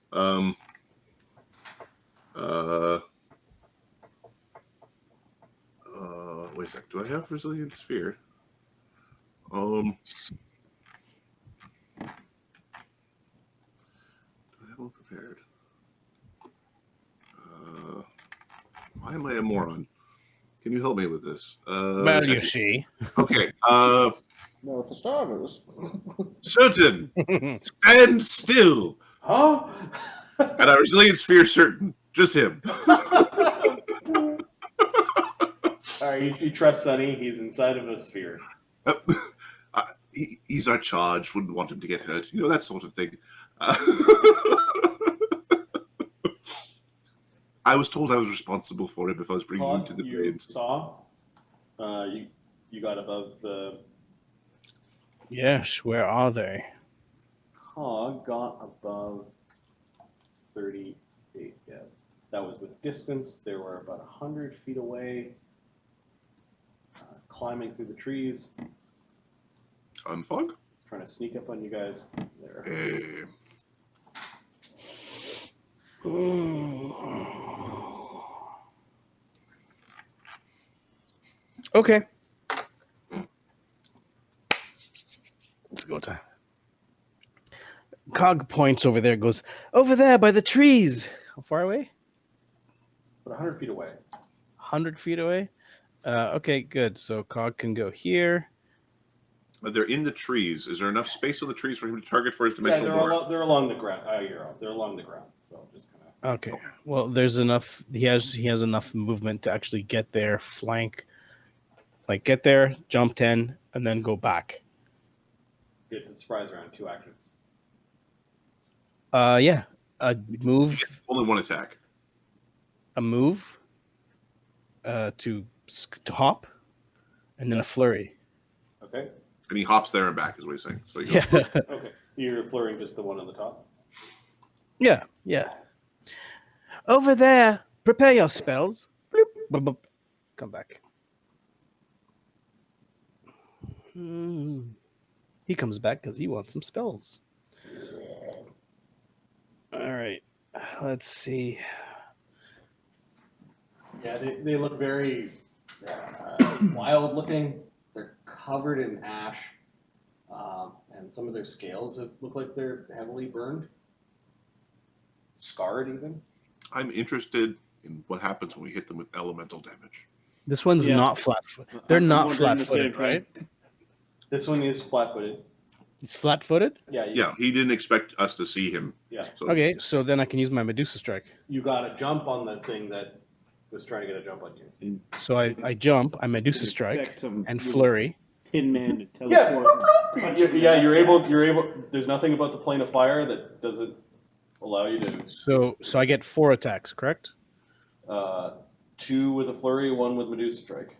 Wait a sec. Do I have Resilient Sphere? Do I have one prepared? Why am I a moron? Can you help me with this? Well, you see. Okay. No, for starters. Certain. Stand still. Huh? And our Resilient Sphere certain. Just him. Alright, you trust Sunny, he's inside of a sphere. He's our charge. Wouldn't want him to get hurt. You know, that sort of thing. I was told I was responsible for him if I was bringing him to the You blades. saw? You got above the... Yes, where are they? Hog got above 38, yeah. That was with distance. They were about 100 feet away, climbing through the trees, Unfog? trying to sneak up on you guys. There. Okay. Let's go time. Cog points over there, goes, over there by the trees. How far away? About 100 feet away. 100 feet away? Okay, good. So Cog can go here. They're in the trees. Is there enough space on the trees for him to target for his Yeah, dimensional dwarf? they're along the ground. They're along the ground. So just kind of. Okay. Well, there's enough. He has enough movement to actually get there, flank, like get there, jump 10, and then go back. It's a surprise round, 2 actions. Yeah. A move. Only one attack. A move. To hop, and then a flurry. Okay. And he hops there and back, is what he's saying. So you go, Yeah. Okay. You're flurrying just the one on the top. Yeah. Yeah. Over there. Prepare your spells. Bloop, bloop, bloop. Come back. He comes back because he wants some spells. All right. Let's see. Yeah, they look very wild looking. They're covered in ash, and some of their scales look like they're heavily burned, scarred even. I'm interested in what happens when we hit them with elemental damage. This one's Yeah. not flat-footed. They're I'm not wondering the flat-footed, same thing. right? This one is flat-footed. It's flat-footed? Yeah, he didn't expect us to see him. Yeah. So Okay, so then I can use my Medusa Strike. You got to jump on the thing that was trying to get a jump on you. So I jump, I Medusa Strike, Expect some and flurry. Tin Man to teleport. Yeah, you're able. There's nothing about the plane of fire that doesn't allow you to. So I get 4 attacks, correct? 2 with a flurry, 1 with Medusa Strike.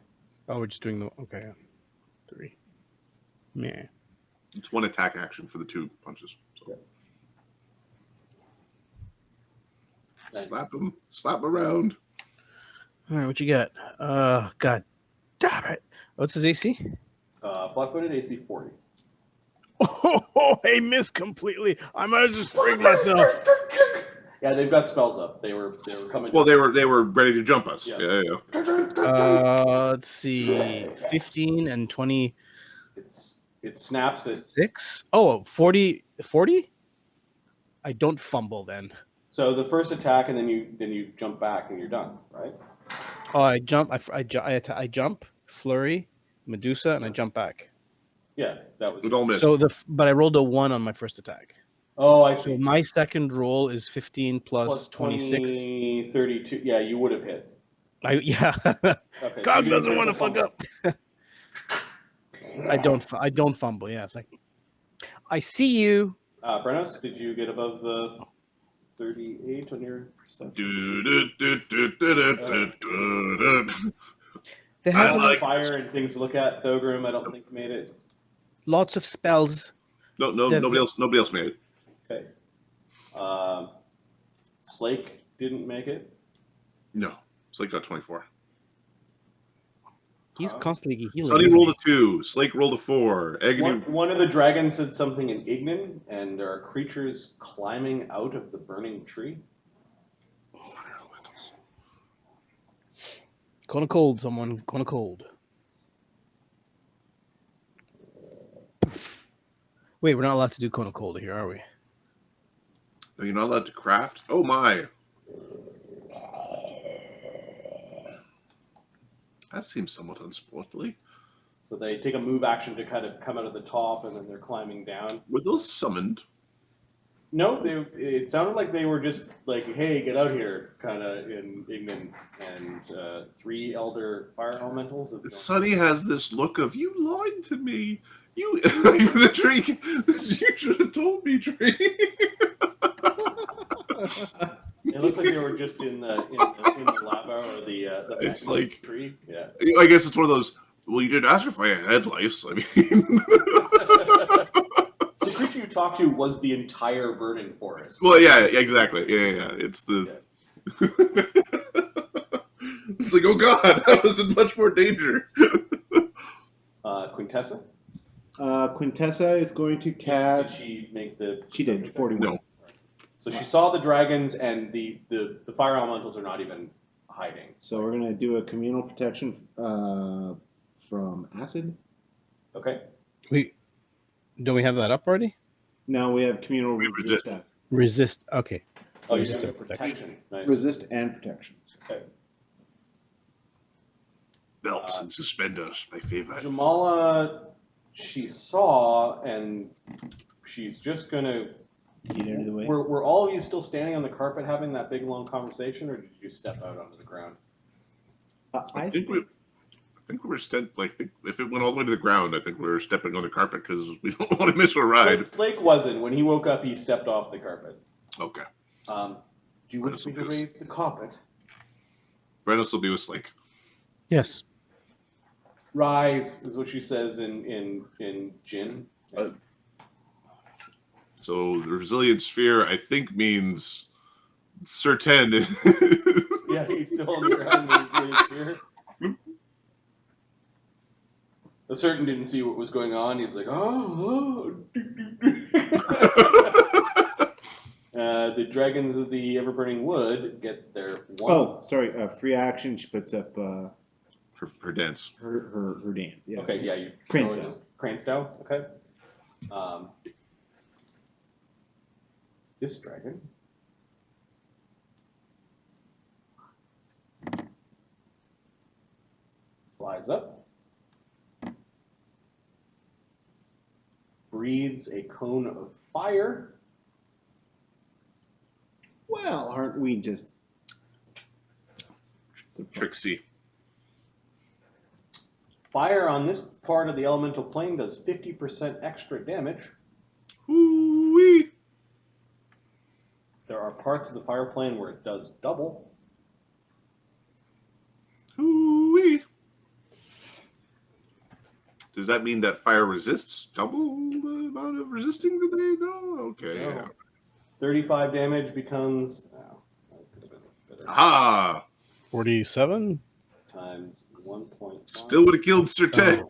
Oh, we're just doing the... Okay, yeah. 3. Yeah. it's one attack action for the 2 punches. So. Yeah. Slap him around. All right, what you got? God damn it. What's his AC? Flat-footed, AC 40. Oh, I missed completely. I might have just freaked myself. Yeah, they've got spells up. They were coming. Well, they were ready to jump us. Yeah. Yeah. Let's see. 15 and 26. It snaps at. Oh, 40? 40? I don't fumble then. So the first attack, and then you jump back, and you're done, right? Oh, I jump. I jump, flurry, Medusa, and I jump back. Yeah, that was. We don't miss. So but I rolled a 1 on my first attack. Oh, I So see. my second roll is 15 plus 26. 20, 32. Yeah, you would have hit. Yeah. Okay. God so you doesn't didn't want to fumble. fuck up. I don't fumble. Yeah, it's like I see you. Brennos, did you get above 38 on your percent? They have like fire and things to look at. Thogrim, I don't think made it. lots of spells. No, nobody else made it. Okay. Slake didn't make it. No, Slake got 24. He's constantly healing. Sonny isn't rolled he? a 2. Slake rolled a 4. Agony. One of the dragons said something in Ignan, and there are creatures climbing out of the burning tree. Cone of cold, someone. Cone of cold. Wait, we're not allowed to do cone of cold here, are we? No, you're not allowed to craft. Oh my! That seems somewhat unsportly. So they take a move action to kind of come out of the top, and then they're climbing down. Were those summoned? No, it sounded like they were just like, "Hey, get out here!" kind of in Ignan, and 3 elder fire elementals. Sonny has this look of "You lied to me. You the tree. You should have told me, tree." It looks like they were just in the lava or the It's magma like- tree. Yeah. I guess it's one of those. Well, you didn't ask if I had lice. I mean, The creature you talked to was the entire burning forest. well, yeah, exactly. Yeah. It's the. It's like, oh god, I was in much more danger. Quintessa? Quintessa is going to Did cast. she make the... She did 41. No. So she saw the dragons, and the fire elementals are not even hiding. So we're going to do a communal protection from acid. Okay. Don't we have that up already? Now we have communal We resist. Resist. Okay. Oh, you're Resist doing and protection. Nice. Resist and protection. Okay. Belts and suspenders, my favorite. Djamala she saw, and she's just gonna. Get out of the way. Were all of you still standing on the carpet having that big long conversation, or did you step out onto the ground? I think we were if it went all the way to the ground, I think we were stepping on the carpet because we don't want to miss a ride. Slake wasn't. When he woke up, he stepped off the carpet. Okay. Do you wish me to raise the carpet? Brennos will be with Slake. Yes. Rise is what she says in Jin. So the resilient sphere, I think, means certain. Yeah, he's still on the ground. The resilient sphere. The certain didn't see what was going on. He's like, oh. The dragons of the ever-burning wood get their one. Oh, sorry. Free action. She puts up her dance. Her dance. Yeah. Okay, yeah, you Cranstow. Cranstow, okay. This dragon flies up, breathes a cone of fire. Well, aren't we just Trixie. Fire on this part of the elemental plane does 50% extra damage. Ooh-wee. There are parts of the fire plane where it does double. Ooh-wee. Does that mean that fire resists double the amount of resisting that they know? Okay. No. Yeah. 35 damage becomes that could have been better. Aha! 47? Times 1.5. Still would have killed Certain.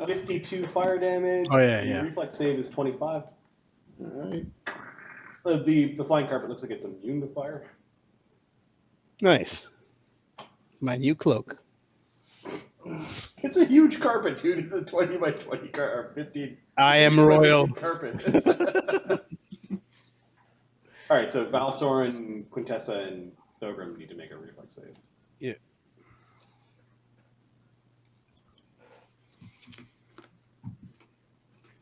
52 fire damage. Oh, yeah, and yeah. The reflex save is 25. all right? The flying carpet looks like it's immune to fire. Nice. My new cloak. It's a huge carpet, dude. It's a 20 by 20 carpet. 15. I am 15 by royal. 15 carpet. All right, so Valsorin, Quintessa, and Thogrim need to make a reflex save. Yeah.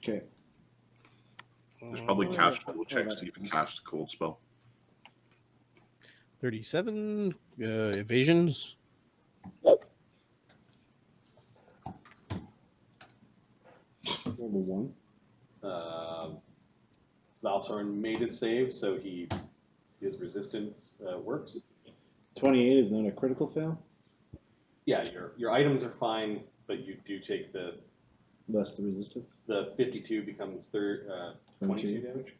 Okay. There's probably castable checks to even cast a cold spell. 37 evasions. Number one. Valsorin made his save, so his resistance works. 28 is not a critical fail. Yeah, your items are fine, but you do take the Less the resistance. 52 becomes 22 damage.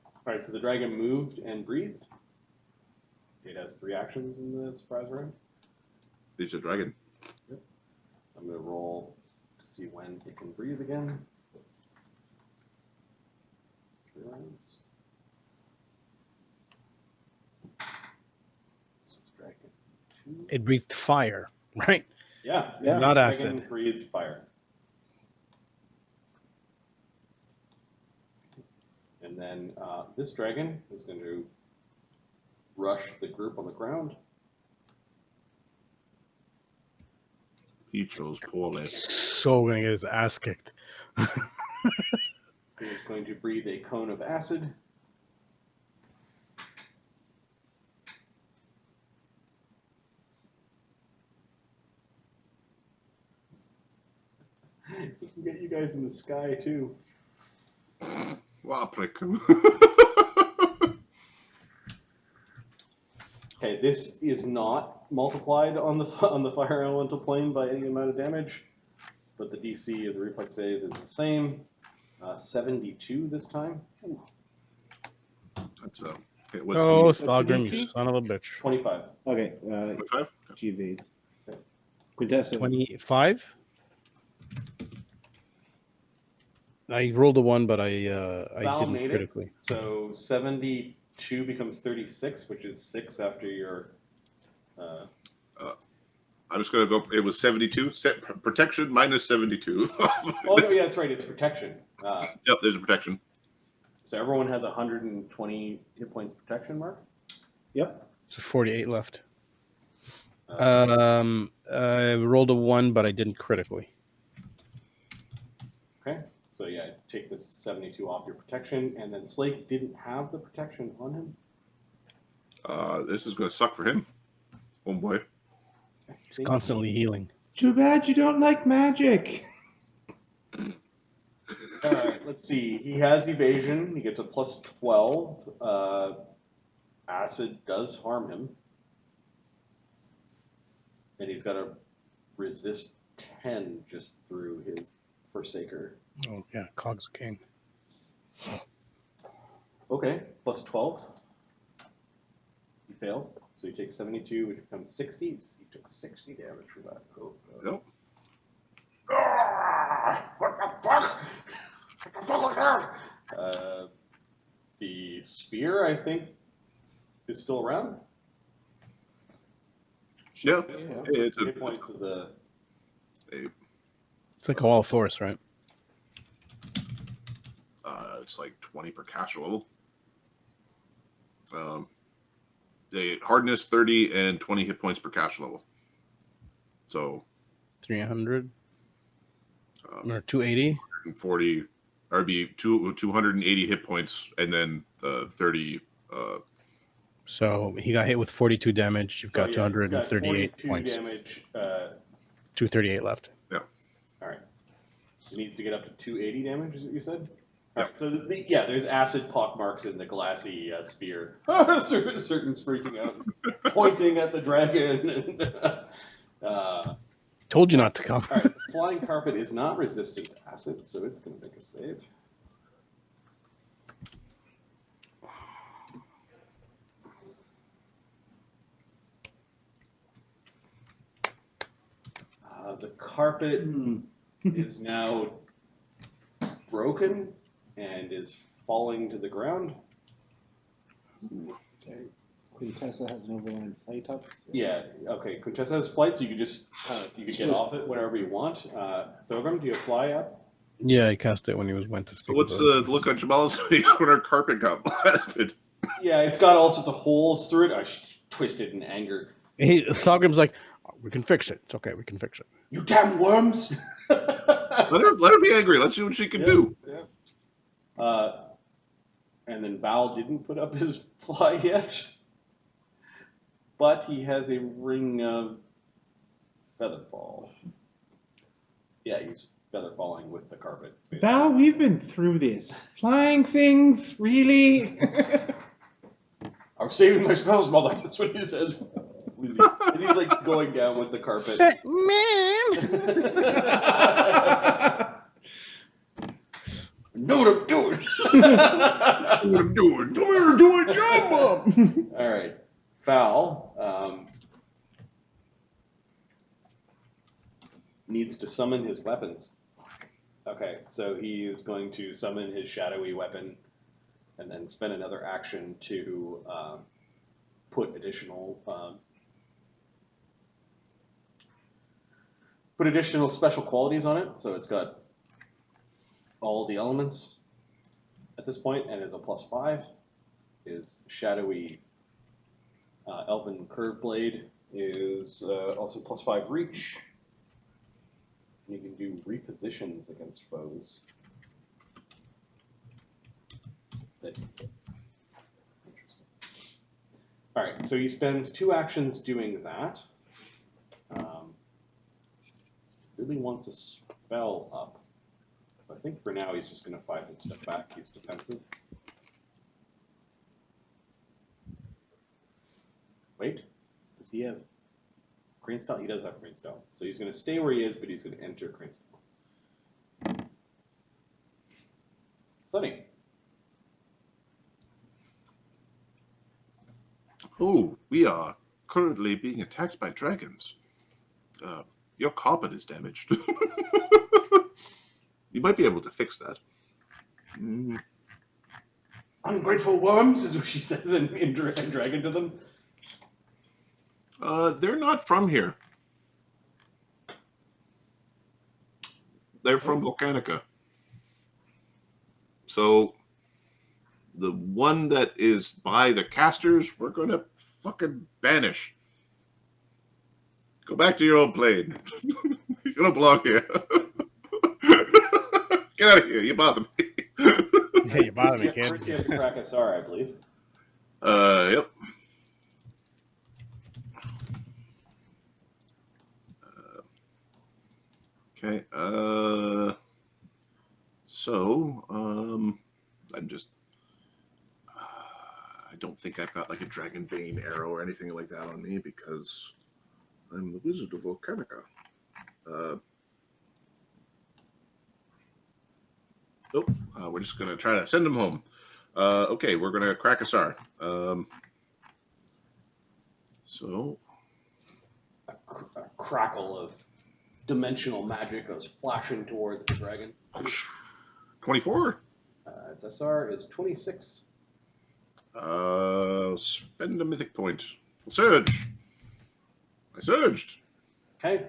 All right, so the dragon moved and breathed. It has 3 actions in the surprise round. It's a dragon. I'm going to roll to see when it can breathe again. 3 rounds. This was dragon 2. It breathed fire, right? Yeah, Not dragon acid. breathed fire. And then this dragon is going to rush the group on the ground. He chose poorly. So gonna get his ass kicked. He is going to breathe a cone of acid. He can get you guys in the sky too. Wow, prick. Okay, this is not multiplied on the fire elemental plane by any amount of damage, but the DC of the reflex save is the same. 72 this time. Ooh, That's okay, what's Oh, the Thogrim, DC? you son of a bitch. 25. Okay. 25? She evades. Quintessa. 25? I rolled a 1, but I Val didn't made it. critically. So 72 becomes 36, which is 6 after your. I'm just going to go. It was 72. Protection minus 72. Oh, no, yeah, that's right. It's protection. Yep, there's a protection. So everyone has 120 hit points protection mark. Yep. So 48 left. I rolled a 1, but I didn't critically. Okay, so yeah, take this 72 off your protection, and then Slake didn't have the protection on him. This is going to suck for him. Oh boy. He's constantly healing. Too bad you don't like magic. All right, let's see. He has evasion. He gets a plus 12. Acid does harm him. And he's got a resist 10 just through his Forsaker. Oh, yeah, Cog's king. Okay, plus 12. He fails. So he takes 72, which becomes 60. He took 60 damage for that. Oh, God. Yep. What the fuck? What the fuck was that? The spear, I think, is still around. Yeah. So It's hit points of the. It's like a wall of force, right? It's like 20 per caster level. The hardness 30 and 20 hit points per caster level. So 300 or 280. 40 or be 280 hit points, and then 30. So he got hit with 42 damage. You've got he's got 238 42 points. damage. 238 left. Yeah. All right. He needs to get up to 280 damage, is what you said? Yeah. All right, so there's acid pock marks in the glassy spear. Certain's freaking out, pointing at the dragon. Told you not to come. All right, the flying carpet is not resistant to acid, so it's going to make a save. The carpet is now broken and is falling to the ground. Okay. Quintessa has an overland flight up. So. Yeah, okay. Quintessa has flight, so you can just you can get off it whenever you want. Thogrim, do you fly up? Yeah, he cast it when he went to speak. So what's the look on Djamala's face when our carpet got blasted? Yeah, it's got all sorts of holes through it. I twisted in anger. Thogrim's like, oh, we can fix it. It's okay, we can fix it. You damn worms! Let her be angry. Let's see what she can do. Yeah. And then Val didn't put up his fly yet, but he has a ring of featherfall. Yeah, he's feather falling with the carpet. Basically. Val, we've been through this. Flying things, really? I'm saving my spells, mother. That's what he says. He's like going down with the carpet. Know what I'm doing. What I'm doing? Come here, do a job, Mom. All right, Foul needs to summon his weapons. Okay, so he is going to summon his shadowy weapon, and then spend another action to put additional special qualities on it. So it's got all the elements at this point, and is a +5. His shadowy elven curve blade is also +5 reach. You can do repositions against foes. Interesting. All right, so he spends 2 actions doing that. Really wants a spell up. I think for now he's just going to 5-foot step back. He's defensive. Wait, does he have green style? He does have green style. So he's going to stay where he is, but he's going to enter green style. Sunny. Oh, we are currently being attacked by dragons. Your carpet is damaged. You might be able to fix that. Ungrateful worms is what she says in Dragon to them. They're not from here. They're from Volcanica. So the one that is by the casters, we're going to fucking banish. Go back to your old plane. You don't belong here. Get out of here. You bother me. Hey, you bother me, First you have kid. to crack SR, I believe. Yep. Okay. I'm just. I don't think I've got like a Dragon Bane arrow or anything like that on me because I'm the Wizard of Volcanica. We're just gonna try to send him home. Okay, we're gonna crack a SR. A crackle of dimensional magic goes flashing towards the dragon. 24. Its SR is 26. Spend a mythic point. Surge. I surged. Okay.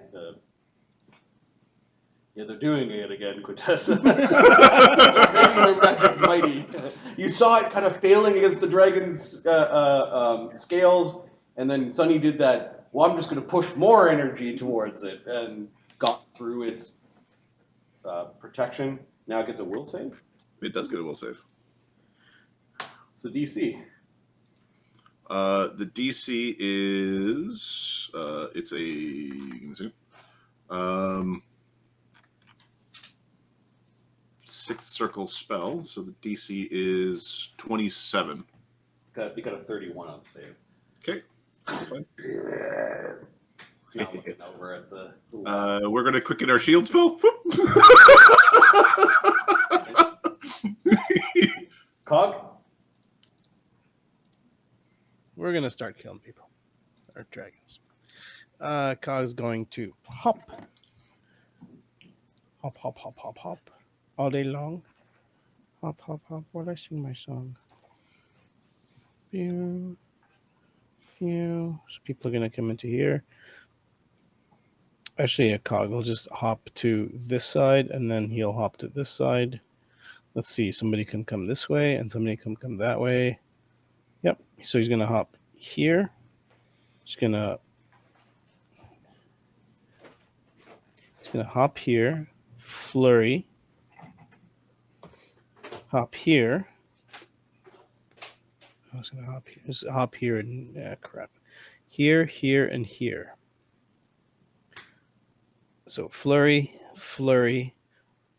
Yeah, they're doing it again, Quintessa. Making their magic mighty. You saw it kind of failing against the dragon's scales, and then Sunny did that. Well, I'm just going to push more energy towards it, and got through its protection. Now it gets a will save. It does get a will save. So DC. The DC is it's a sixth circle spell, so the DC is 27. You got a 31 on save. Okay, that's fine. It's not looking over at the. We're gonna quicken our shield spell. Cog. We're gonna start killing people. Or dragons. Cog's going to hop. Hop, hop, hop, hop, hop. All day long. Hop, hop, hop, while I sing my song. Pew. Pew. So people are gonna come into here. Actually, a Cog will just hop to this side, and then he'll hop to this side. Let's see, somebody can come this way, and somebody can come that way. Yep, so he's gonna hop here. He's gonna hop here, flurry, hop here. I was gonna hop here. Just hop here and crap. Here, here, and here. So flurry, flurry,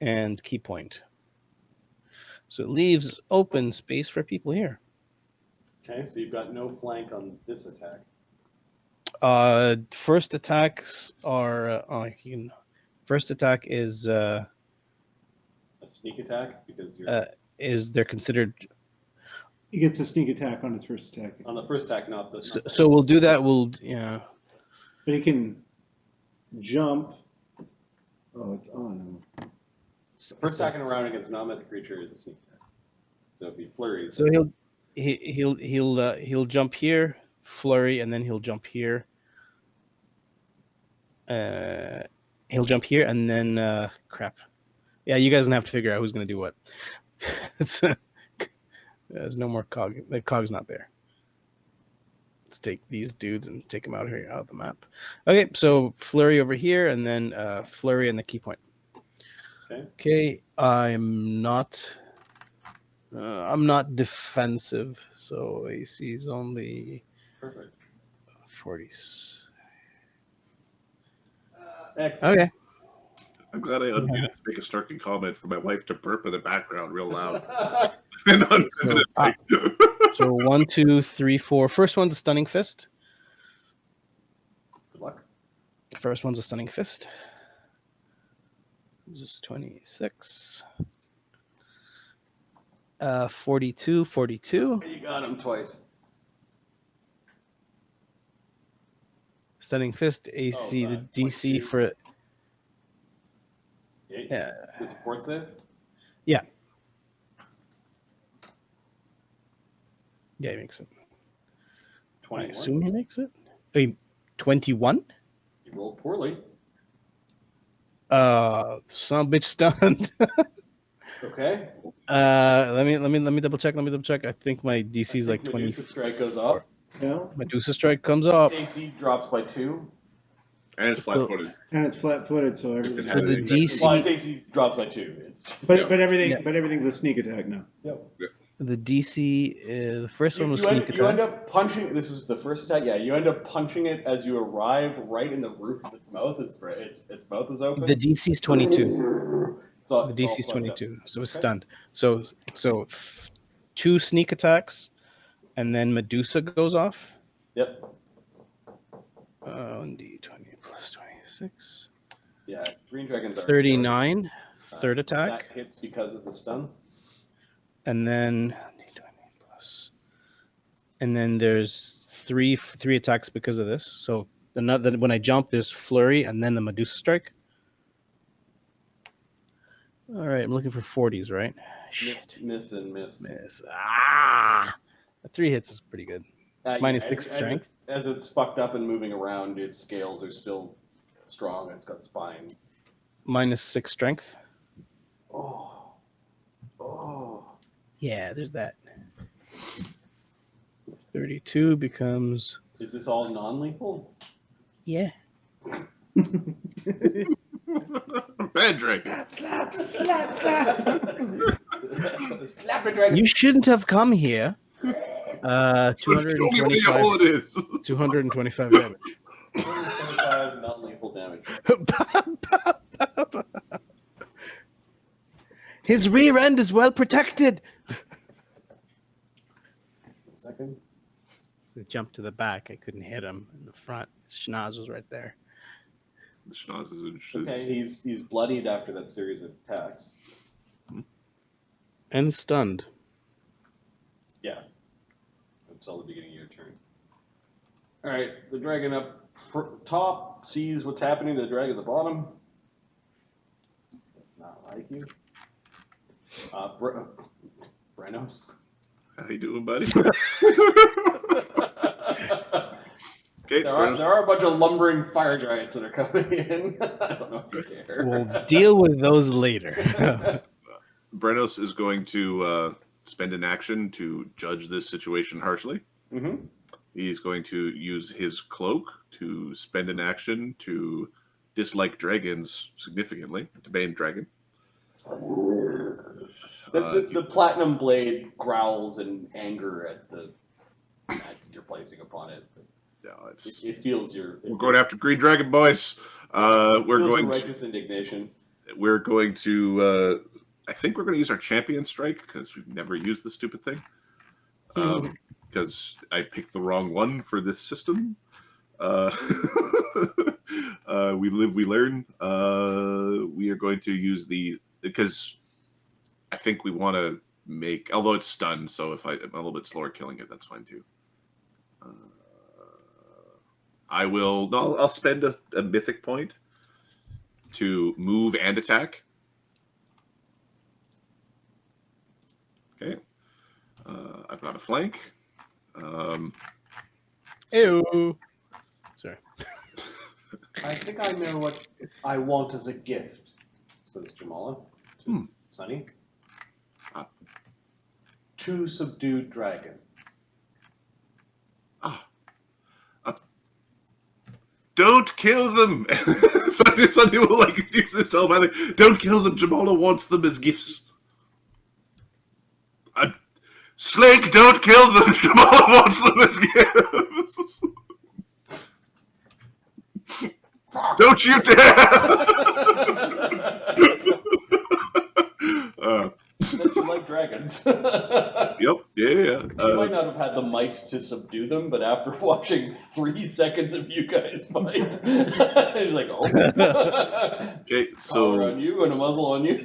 and key point. So it leaves open space for people here. Okay, so you've got no flank on this attack. First attacks are first attack is A sneak attack because you're they're considered. He gets a sneak attack on his first attack. on the first attack, not the. So we'll do that. But he can jump. Oh, it's on. First attack in a round against non-mythic creature is a sneak attack. So if he flurries. So he'll jump here, flurry, and then he'll jump here. He'll jump here, and then crap. Yeah, you guys don't have to figure out who's gonna do what. There's no more Cog. The Cog's not there. Let's take these dudes and take them out of the map. Okay, so flurry over here, and then flurry and the key point. Okay, I'm not defensive, so AC is only Perfect. 40s. Excellent. Okay. I'm glad I unmuted to make a snarky comment for my wife to burp in the background real loud. And unfeminine. So 1, 2, 3, 4. First one's a stunning fist. Good luck. First one's a stunning fist. This is 26. 42, 42. You got him twice. Stunning fist, AC, the DC 22. for it. Yeah. Is it fourth save? Yeah. Yeah, he makes it. 21. I assume he makes it. 21? You rolled poorly. Son of a bitch stunned. Okay. Let me double check. I think my DC is like 20. Medusa strike goes up. Yeah. Medusa strike comes up. AC drops by 2. And it's flat-footed. And it's flat-footed, so everything. So So the Well, DC, its AC drops by 2. It's, But everything's a sneak attack now. the DC, the first one was you sneak end attack. up punching. This is the first attack. Yeah, you end up punching it as you arrive right in the roof of its mouth. Its mouth is open. The DC is 22. The The DC is 22, so it's stunned. So 2 sneak attacks, and then Medusa goes off. Yep. 1d20 plus 26. Yeah, green dragons are 39, third attack, That hits because of the stun. and then 1d20 plus, and then there's three attacks because of this. So another, when I jump, there's flurry, and then the Medusa strike. All right, I'm looking for 40s, right? Shit. Miss and miss. Miss. Ah! 3 hits is pretty good. It's minus 6 strength. As it's fucked up and moving around, its scales are still strong. It's got spines. Minus 6 strength. Oh. Yeah, there's that. 32 becomes... Is this all non-lethal? Yeah. Bad dragon. Slap. Slap a dragon. You shouldn't have come here. Show me what the 225, hell it is. 225 damage. 225 non-lethal damage. His rear end is well protected. Second. So I jumped to the back. I couldn't hit him in the front. Schnoz was right there. The schnoz is Okay, he's bloodied after that series of attacks. And stunned. Yeah. Until the beginning of your turn. Alright, the dragon up top sees what's happening to the dragon at the bottom. That's not like you. Brennos. How you doing, buddy? Okay, There are a bunch of lumbering fire giants that are coming in. I don't know if you care. We'll deal with those later. Brennos is going to spend an action to judge this situation harshly. Mm-hmm. He's going to use his cloak to spend an action to dislike dragons significantly, to ban dragon. The platinum blade growls in anger at the magic you're placing upon it. No, It feels your. we're going after green dragon, boys. We're going righteous indignation. We're going to. I think we're going to use our champion strike because we've never used the stupid thing. Because I picked the wrong one for this system. We live, we learn. We are going to use because I think we want to make, although it's stunned, so if I'm a little bit slower killing it, that's fine too. I'll spend a mythic point to move and attack. Okay. I've got a flank. Ew. Sorry. I think I know what I want as a gift, says Djamala to Sunny. 2 subdued dragons. Don't kill them! Sunny will use this to help. Don't kill them. Djamala wants them as gifts. Slake, don't kill them. Djamala wants them as gifts. Don't you dare! That you like dragons. Yep. Yeah. You might not have had the might to subdue them, but after watching 3 seconds of you guys fight, it's like, oh. Okay, Collar so on you and a muzzle on you.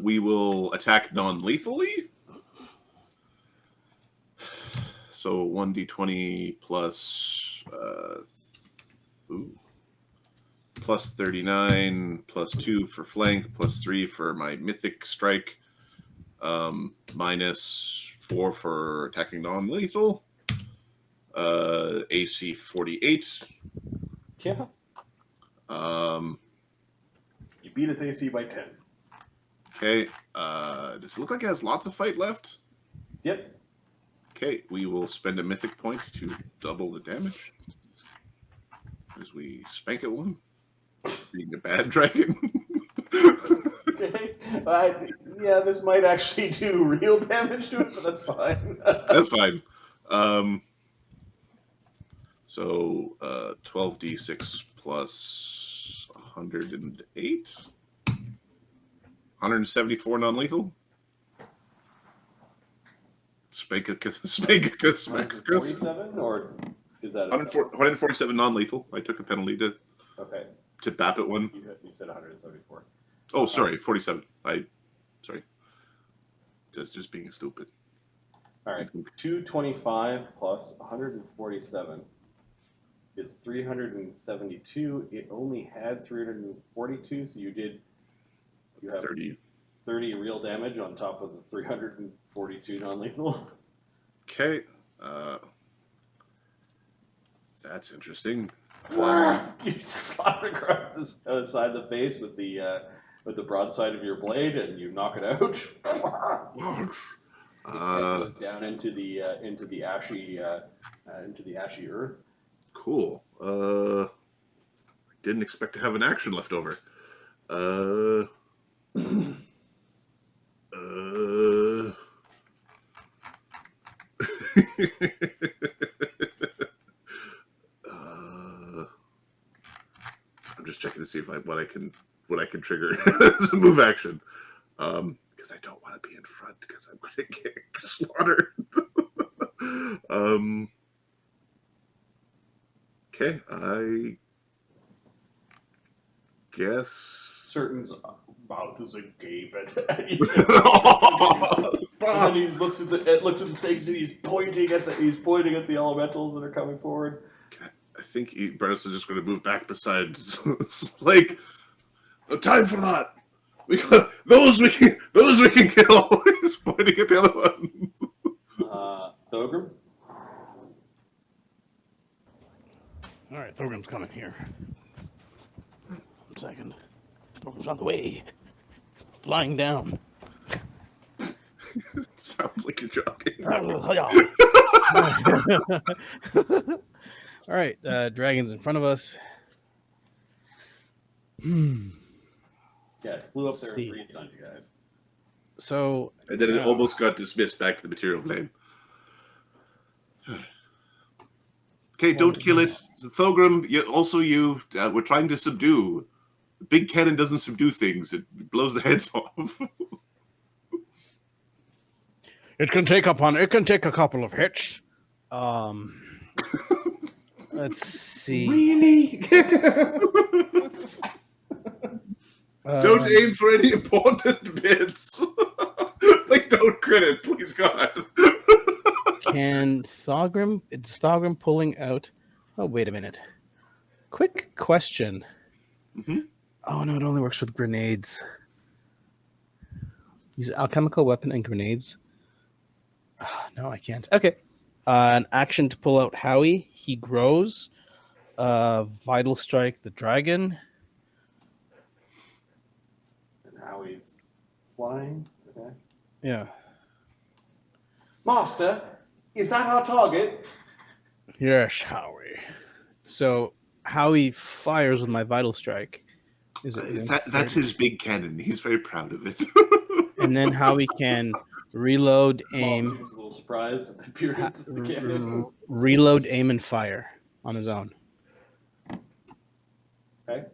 we will attack non-lethally. So 1d20 plus plus 39, plus 2 for flank, plus 3 for my mythic strike, minus 4 for attacking non-lethal, AC 48. Yeah. You beat its AC by 10. Okay, does it look like it has lots of fight left? Yep. Okay, we will spend a mythic point to double the damage. as we spank at one, being a bad dragon. Okay. Yeah, this might actually do real damage to it, but that's fine. That's fine. So 12d6 plus 108? 174 non-lethal? Spankicus Maxicus. 47, or is that 147 non-lethal. I took a penalty okay? to bap at one. You said 174. Oh, sorry, 47. Sorry. That's just being stupid. All right, 225 plus 147 is 372. It only had 342, so you have 30 real damage on top of the 342 non-lethal. Okay. That's interesting. You slap it across the other side of the face with the broadside of your blade, and you knock it out. It goes down into the ashy earth. Cool. Didn't expect to have an action left over. I'm just checking to see if what I can trigger as a move action. Because I don't want to be in front because I'm going to get slaughtered. Okay, I guess. Certain's mouth is agape at you. And then he looks at the things and he's pointing at the elementals that are coming forward. Okay, I think Brennos is just going to move back beside. It's like, no time for that. Those we can kill. He's pointing at the other ones. Thogrim. All right, Thogrim's coming here. 1 second. Thogrim's on the way. Flying down. Sounds like you're joking. All right, dragon's in front of us. Yeah, it flew up there and breathed on you guys. So, And then it almost got dismissed back to the material plane. Okay, don't kill it. Thogrim, we're trying to subdue. The big cannon doesn't subdue things. It blows the heads off. It can take a couple of hits. Let's see. Really? Don't aim for any important bits. Like, don't crit it, please God. Can Thogrim? It's Thogrim pulling out. Oh, wait a minute. Quick question. Mm-hmm. Oh no, it only works with grenades. These alchemical weapon and grenades. No, I can't. Okay. An action to pull out Howie. He grows. Vital strike the dragon. And Howie's flying. Okay. Yeah. Master, is that our target? Yes, Howie. So Howie fires with my vital strike. Is it that's his big cannon. He's very proud of it. And then Howie can reload, Mom aim, seems a little surprised at the appearance of the cannon. reload, aim, and fire on his own. Okay.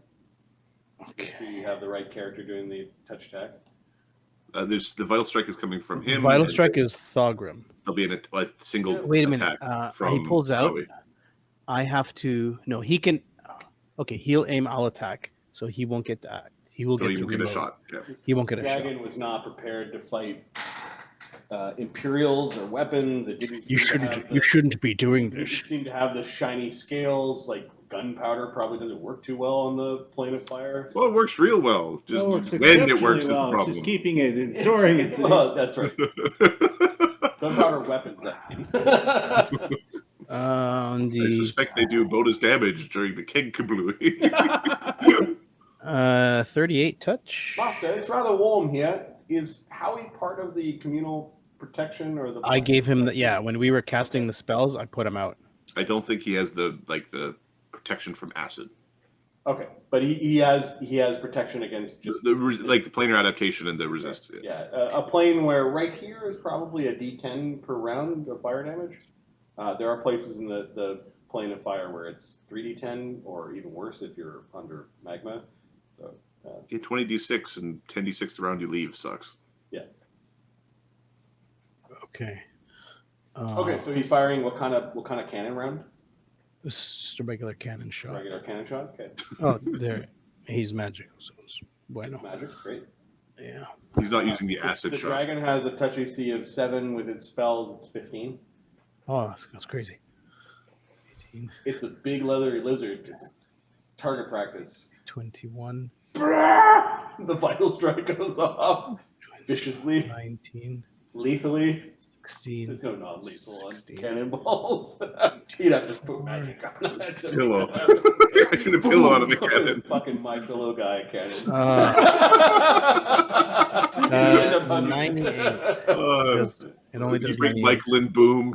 Okay. Do you have the right character doing the touch attack? There's the vital strike is coming from him. Vital strike is Thogrim. There'll be a single Wait a minute. attack from He pulls out. Howie. I have to. No, he can. Okay, he'll aim. I'll attack. So he won't get that. He will So get you to will get a reload. shot. Yeah. He won't get a shot. Dragon was not prepared to fight Imperials or weapons. It didn't. You shouldn't be doing It this. didn't seem to have the shiny scales. Like gunpowder probably doesn't work too well on the plane of fire. Well, it works real well. Just Oh, it's when it exceptionally works is the well. It's problem. just keeping it and storing it. Well, that's right. Gunpowder weapons. I mean. I The suspect they do bonus damage during the King Kablooey. 38 touch. Master, it's rather warm here. Is Howie part of the communal protection or the? I gave him the when we were casting the spells, I put him out. I don't think he has the protection from acid. Okay, but he has protection against just The planar adaptation and the resist. Yeah, a plane where right here is probably a D10 per round of fire damage. There are places in the plane of fire where it's 3d10 or even worse if you're under magma. So 20d6 and 10d6 the round you leave sucks. Yeah. Okay. Okay, so he's firing what kind of cannon round? This is just a regular cannon shot. Regular cannon shot. Okay. Oh, there. He's magical, so it's bueno. It's magic. Great. Yeah. He's not using the acid the shot. dragon has a touch AC of 7 with its spells. It's 15. Oh, that's crazy. 18. It's a big leathery lizard. It's a target practice. 21. The vital strike goes off viciously, 19. lethally. 16. There's no non-lethal on 16. cannonballs. You'd have to put magic on that. Pillow. I should have pillow out of the cannon. Fucking my pillow guy cannon. 98. It only You does bring 98. Mike Lynn Boom.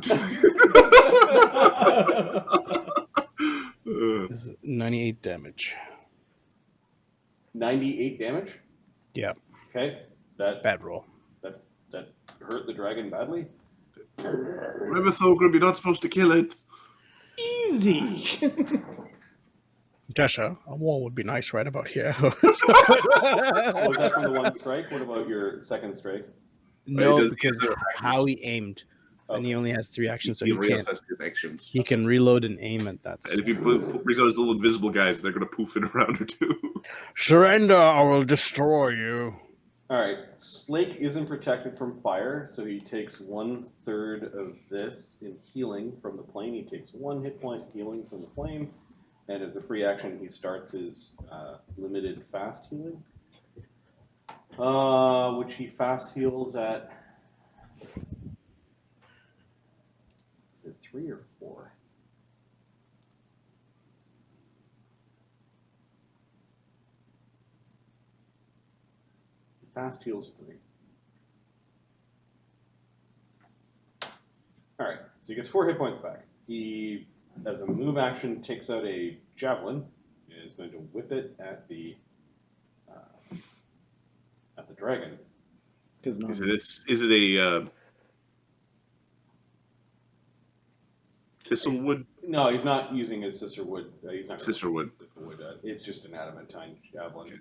This is 98 damage. 98 damage. Yeah. Okay, that Bad roll. hurt the dragon badly. Remember, Thogrim, you're not supposed to kill it. Easy. Tasha, a wall would be nice right about here. Was that from the one strike? What about your second strike? No, does- because he of does actions. how he aimed, and Okay. he only has 3 actions, so He he can't. reassesses his actions. He can reload and aim at that. And if you brings out his little invisible guys, they're going to poof in a round or two. Surrender, or will destroy you. All right, Slake isn't protected from fire, so he takes 1/3 of this in healing from the plane. He takes 1 hit point healing from the plane, and as a free action, he starts his limited fast healing, which he fast heals at. Is it 3 or 4? Fast heals 3. Alright, so he gets 4 hit points back. He, as a move action, takes out a javelin and is going to whip it at the dragon. Because no. Is it a thistlewood? No, he's not using his sister wood. He's not. Sisterwood. It's just an adamantine javelin.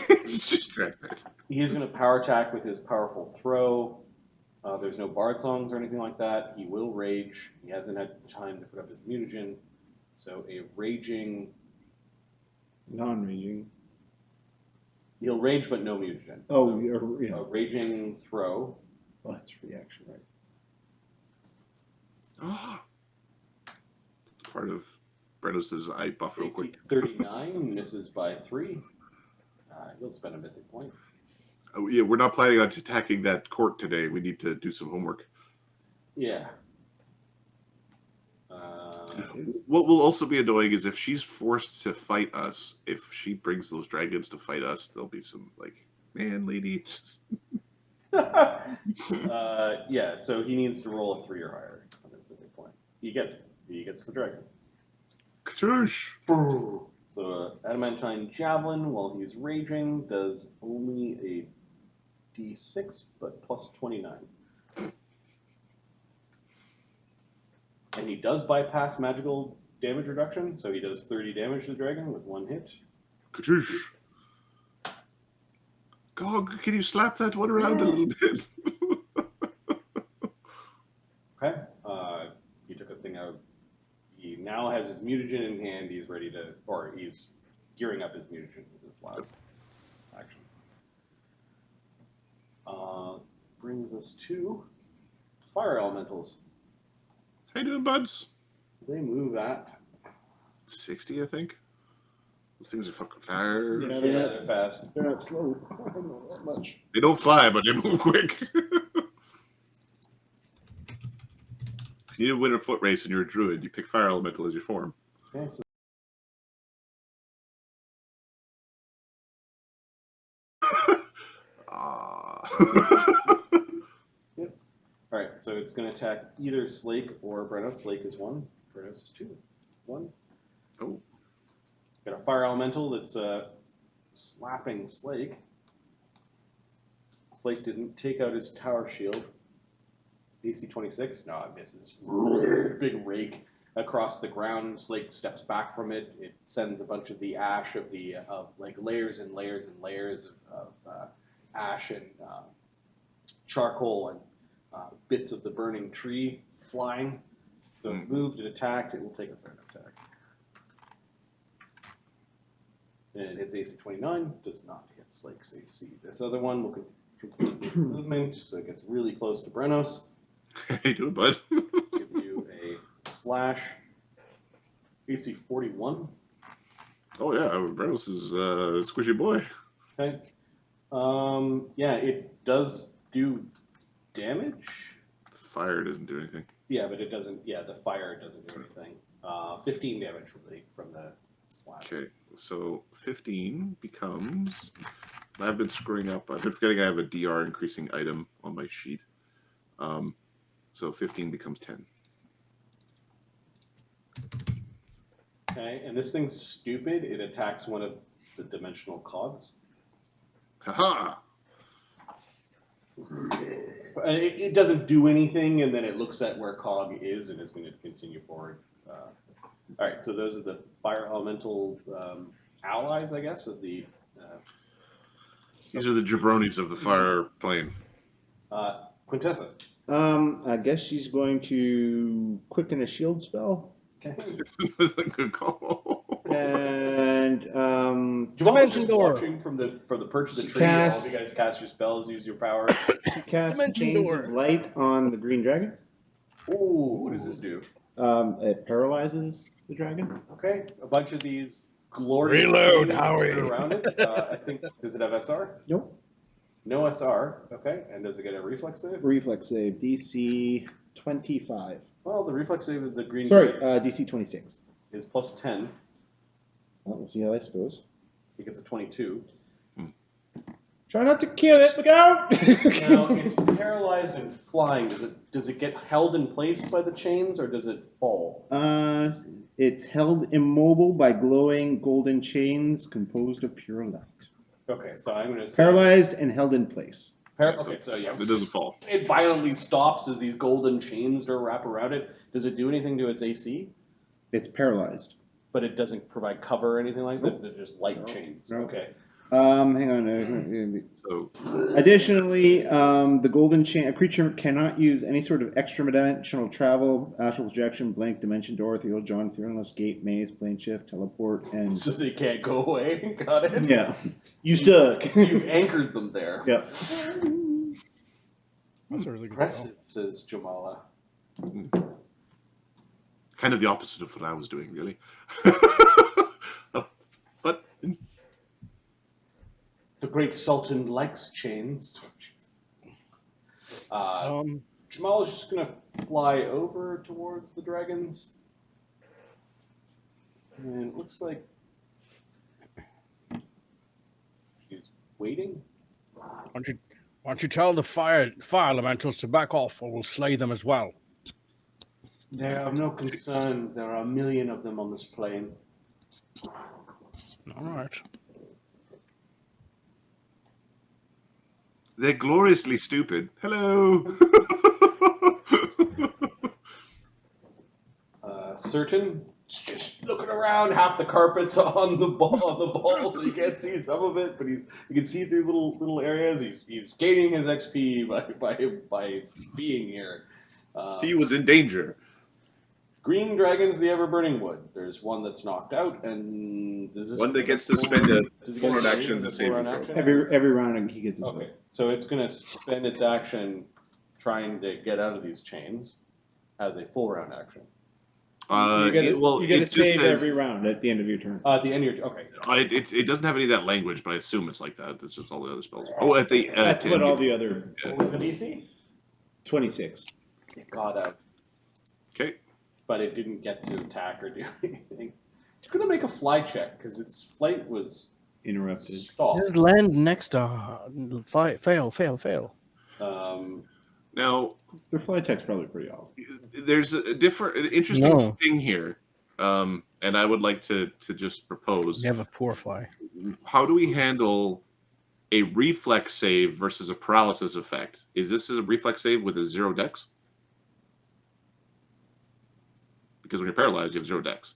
It's just that. He is going to power attack with his powerful throw. There's no bard songs or anything like that. He will rage. He hasn't had time to put up his mutagen. So a raging... Non-raging. He'll rage but no mutagen. Oh, So yeah. a raging throw. Well, that's free action, right? Oh. Part of Brennos' eye buff real AC quick. 39, misses by 3. He'll spend a mythic point. Oh, yeah, we're not planning on attacking that court today. We need to do some homework. Yeah. What will also be annoying is if she's forced to fight us, if she brings those dragons to fight us, there'll be some, like, man, lady. Yeah, so he needs to roll a 3 or higher on his mythic point. He gets the dragon. Katoosh! So adamantine javelin, while he's raging, does only a d6, but plus 29. And he does bypass magical damage reduction, so he does 30 damage to the dragon with 1 hit. Katoosh! Gog, can you slap that one around a little bit? Okay, he took a thing out. He now has his mutagen in hand. He's ready to, or he's gearing up his mutagen with this last action. Brings us to fire elementals. How you doing, buds? They move at 60, I think. Those things are fucking fast. Yeah. they're fast. They're not slow. I don't know that much. They don't fly, but they move quick. If you need to win a foot race and you're a druid, you pick fire elemental as your form. Okay, so yep. All right, so it's going to attack either Slake or Brennos. Slake is 1. Brennos is 2. 1. Oh. Got a fire elemental that's slapping Slake. Slake didn't take out his tower shield. AC 26. No, it misses. Big rake across the ground. Slake steps back from it. It sends a bunch of the ash of the like layers and layers and layers of ash and charcoal and bits of the burning tree flying. So it moved and attacked. It will take a second attack. And it hits AC 29. Does not hit Slake's AC. This other one will complete its movement, so it gets really close to Brennos. How you doing, bud? Give you a slash. AC 41. Oh yeah, Brennos is a squishy boy. Okay. Yeah, it does do damage. The fire doesn't do anything. Yeah, but it doesn't. Yeah, the fire doesn't do anything. 15 damage from the slash. Okay, so 15 becomes. I've been screwing up. I've been forgetting I have a DR increasing item on my sheet. So 15 becomes 10. Okay, and this thing's stupid. It attacks one of the dimensional cogs. Haha! It doesn't do anything, and then it looks at where cog is and is going to continue forward. All right, so those are the fire elemental allies, I guess, of the. These are the jabronis of the fire plane. Quintessa. I guess she's going to quicken a shield spell. Okay. That's a good call. And Dimension door. Watching from the perch of the She tree. All of casts- you guys cast your spells, use your power. she casts Dimension Chains door. of Light on the green dragon. Ooh, what does this do? It paralyzes the dragon. Okay, a bunch of these glorious Reload, chains Howie. around it. I think, does it have SR? Nope. No SR. Okay, and does it get a reflex save? Reflex save, DC 25. Well, the reflex save of the green Sorry, DC 26. is plus 10. Well, we'll see how that goes. He gets a 22. Try not to kill it. Look out! Now it's paralyzed and flying. Does it get held in place by the chains or does it fall? It's held immobile by glowing golden chains composed of pure light. Okay, so I'm going to say Paralyzed and held in place. Okay, so yeah, It doesn't fall. it violently stops as these golden chains wrap around it. Does it do anything to its AC? It's paralyzed. But it doesn't provide cover or anything like Nope. that. They're just light chains. Nope. Okay. Hang on. So Additionally, the golden chain, a creature cannot use any sort of extra-dimensional travel, astral projection, blank dimension door, ethereal John, etherealness, gate, maze, plane shift, teleport, It's and just they can't go away. Got it. yeah, you stuck. You anchored them there. Yeah. That's a really good Impressive, says Djamala. kind of the opposite of what I was doing, really. But The great Sultan likes chains. Djamala's just gonna fly over towards the dragons. And it looks like she's waiting. Why don't you tell the fire elementals to back off, or we'll slay them as well. They are of no concern. There are a million of them on this plane. All right. they're gloriously stupid. Hello. Certain, just looking around, half the carpet's on the ball, so you can't see some of it, but you can see through little areas. He's gaining his XP by being here. He was in danger. Green Dragon's the Ever-Burning Wood. There's one that's knocked out, and this is One that gets to spend a does it get forward a action save? to Is it save forward you action? Every round he gets his Okay, so it's going to spend its action trying to get out of these chains as a full round action. You get it a just save says- every round at the end of your turn. At the end of your okay. It doesn't have any of that language, but I assume it's like that. It's just all the other spells. Oh, at the That's what all the other What was the DC? 26. It got out, Okay. but it didn't get to attack or do anything. It's going to make a fly check because its flight was Interrupted. stalled. Just land next to fail. Now, Their fly tech's probably pretty off. there's an interesting No. thing here, and and I would like to just propose. You have a poor fly. How do we handle a reflex save versus a paralysis effect? Is this a reflex save with a 0 dex? Because when you're paralyzed, you have 0 dex.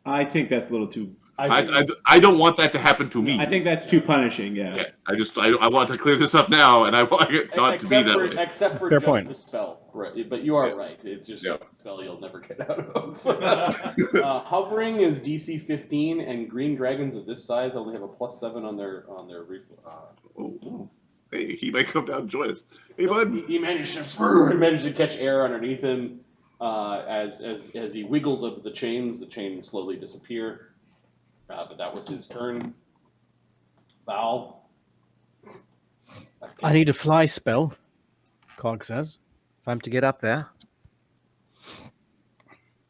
I think that's a little too. I don't want that to happen to me. I think that's too punishing. Yeah. Okay. I want to clear this up now, and I want it not to be that way. Except for Fair just point. the spell, right? But you are right. It's just a spell you'll never get out of. Hovering is DC 15, and green dragons of this size only have a +7 on their Hey, he might come down and join us. Hey, bud. He managed to catch air underneath him. As he wiggles up the chains slowly disappear. But that was his turn. Val. I need a fly spell, Cog says. If I'm to get up there.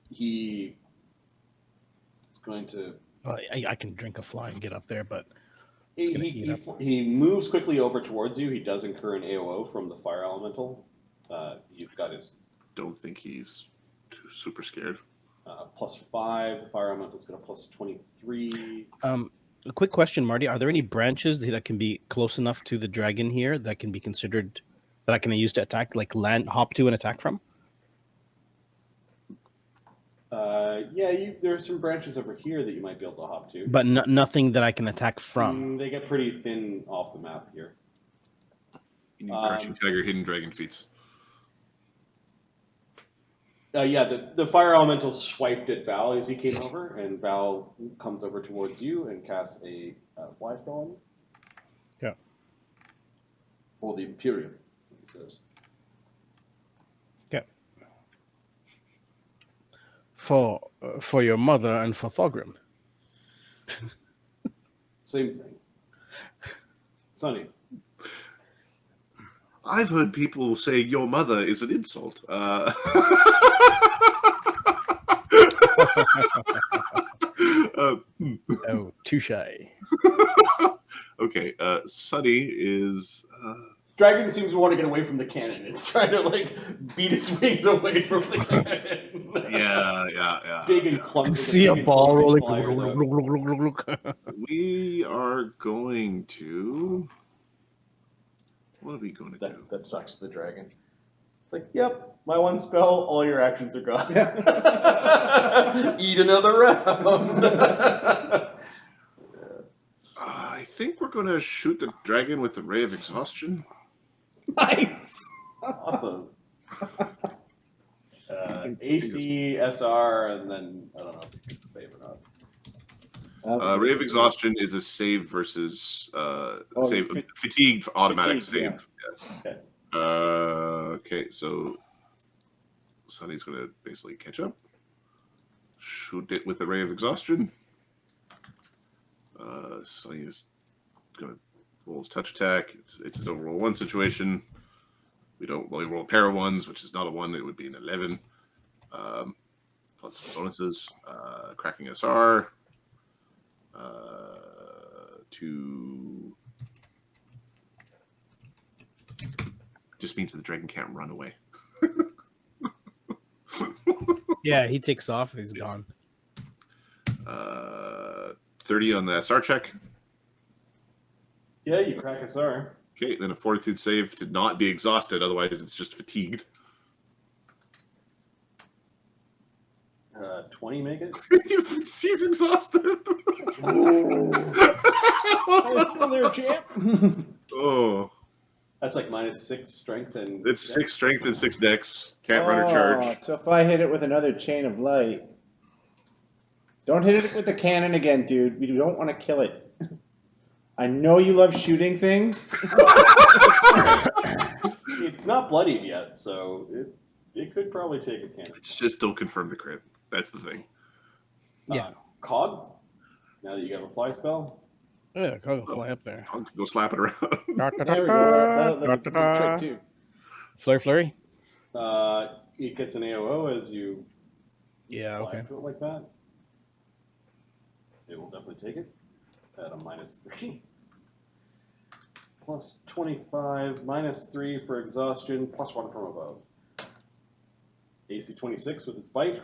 He is going to... Well, I can drink a fly and get up there, but... He moves quickly over towards you. He does incur an AOO from the fire elemental. He's got his... Don't think he's super scared. +5. The fire elemental's got a +23. A quick question, Marty. Are there any branches that can be close enough to the dragon here that can be considered that I can use to attack, like hop to and attack from? There are some branches over here that you might be able to hop to. But nothing that I can attack from. They get pretty thin off the map here. You need crouching tiger, hidden dragon feats. The fire elemental swiped at Val as he came over, and Val comes over towards you and casts a fly spell on you. Yeah. For the Imperium, he says. Okay. For your mother and for Thogrim. Same thing. Sonny. I've heard people say your mother is an insult. Oh, touche. Okay, Sunny is... Dragon seems to want to get away from the cannon. It's trying to, beat its wings away from the cannon. Yeah. Big and clumsy. See a ball rolling. We are going to... What are we going to do? That sucks the dragon. It's like, yep, my one spell, all your actions are gone. Eat another round. I think we're going to shoot the dragon with the Ray of Exhaustion. Nice. Awesome. AC, SR, and then I don't know if you can save or not. Ray of Exhaustion is a save versus fatigued automatic save. Yeah. Okay, so Sunny's going to basically catch up. Shoot it with a Ray of Exhaustion. Sunny is going to roll his touch attack. It's an overroll 1 situation. We roll a pair of 1s, which is not a 1. It would be an 11. Plus bonuses. Cracking SR. To just means that the dragon can't run away. Yeah, he takes off. He's gone. 30 on the SR check. Yeah, you crack SR. Okay, then a fortitude save to not be exhausted. Otherwise, it's just fatigued. 20 make it? He's exhausted. Oh, there, champ. Oh. That's like -6 strength and... It's 6 strength and 6 dex. Can't run or charge. So if I hit it with another chain of light... Don't hit it with the cannon again, dude. We don't want to kill it. I know you love shooting things. It's not bloodied yet, so it could probably take a cannon. It's just don't confirm the crit. That's the thing. Yeah. Cog, now that you got a fly spell. Yeah, Cog will fly up there. Go slap it around. There we go. That'll be a trick too. Flurry. It gets an AOO as you Yeah, fly okay. to it like that. It will definitely take it at a -3. Plus 25, -3 for exhaustion, +1 from above. AC 26 with its bite.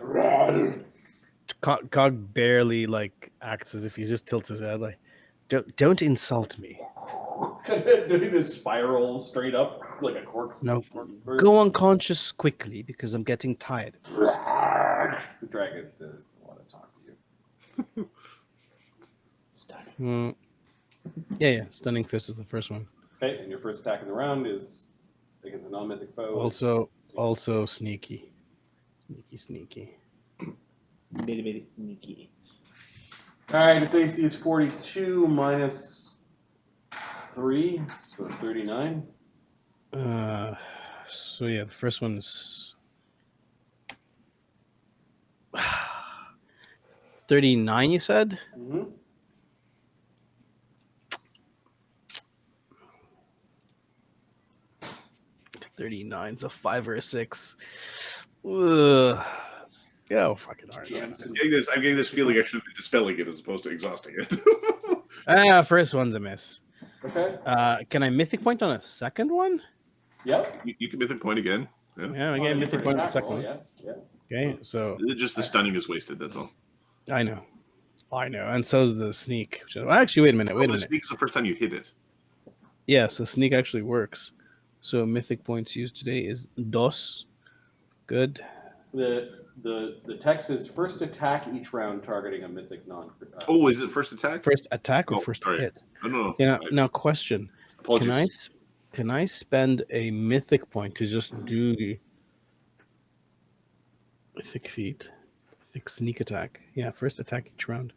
Cog barely like acts as if he just tilts his head like, don't insult me. Kind of doing this spiral straight up like a corkscrew. No, go unconscious quickly because I'm getting tired. The dragon does want to talk to you. Stunning. Yeah. Stunning fist is the first one. Okay, and your first attack in the round is against a non-mythic foe. Also sneaky. Sneaky. Very sneaky. Alright, its AC is 42 minus 3, so 39. So yeah, the first one is 39, you said? Mm-hmm. $39's a 5 or a 6. Ugh. Yeah, oh, fucking hard. I'm getting this feeling I should be dispelling it as opposed to exhausting it. First one's a miss. Okay. Can I mythic point on a second one? Yep. You can mythic point again. Yeah, I get a mythic point on the second one. Yeah. Okay, so Just the stunning is wasted. That's all. I know, and so's the sneak. Actually, wait a minute. The sneak is the first time you hit it. Yes, the sneak actually works. So mythic points used today is dos. Good. The text is first attack each round targeting a mythic non. Is it first attack? First attack or first sorry. hit? No. Yeah. Now question. Apologies. Can I spend a mythic point to just do mythic feat, mythic sneak attack? Yeah, first attack each round.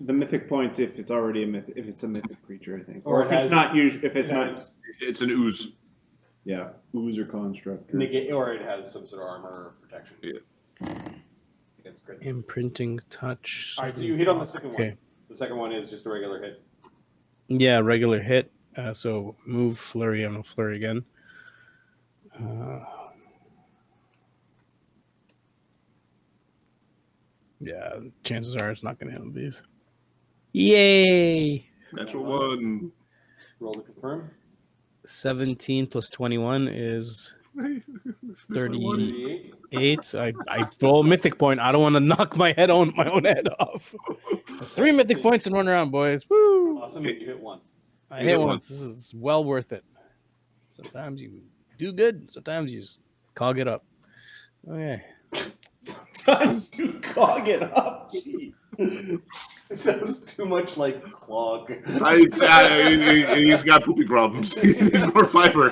The mythic points if it's already if it's a mythic creature, I think, Or if it's not usually It's an ooze. Yeah, ooze or construct. Or it has some sort of armor or protection. Yeah. Against crits. Imprinting touch. Alright, so you hit on the second Okay. one. The second one is just a regular hit. Yeah, regular hit. So move, flurry, and I'll flurry again. Yeah, chances are it's not going to hit these. Yay! Natural one. Roll to confirm. 17 plus 21 is 38. 8. I roll mythic point. I don't want to knock my own head off. That's 3 mythic points in one round, boys. Woo! Awesome. You hit once. I hit once. This is well worth it. Sometimes you do good. Sometimes you just cog it up. Okay. Sometimes you cog it up. Jeez. It sounds too much like clog. He's got poopy problems. He needs more fiber.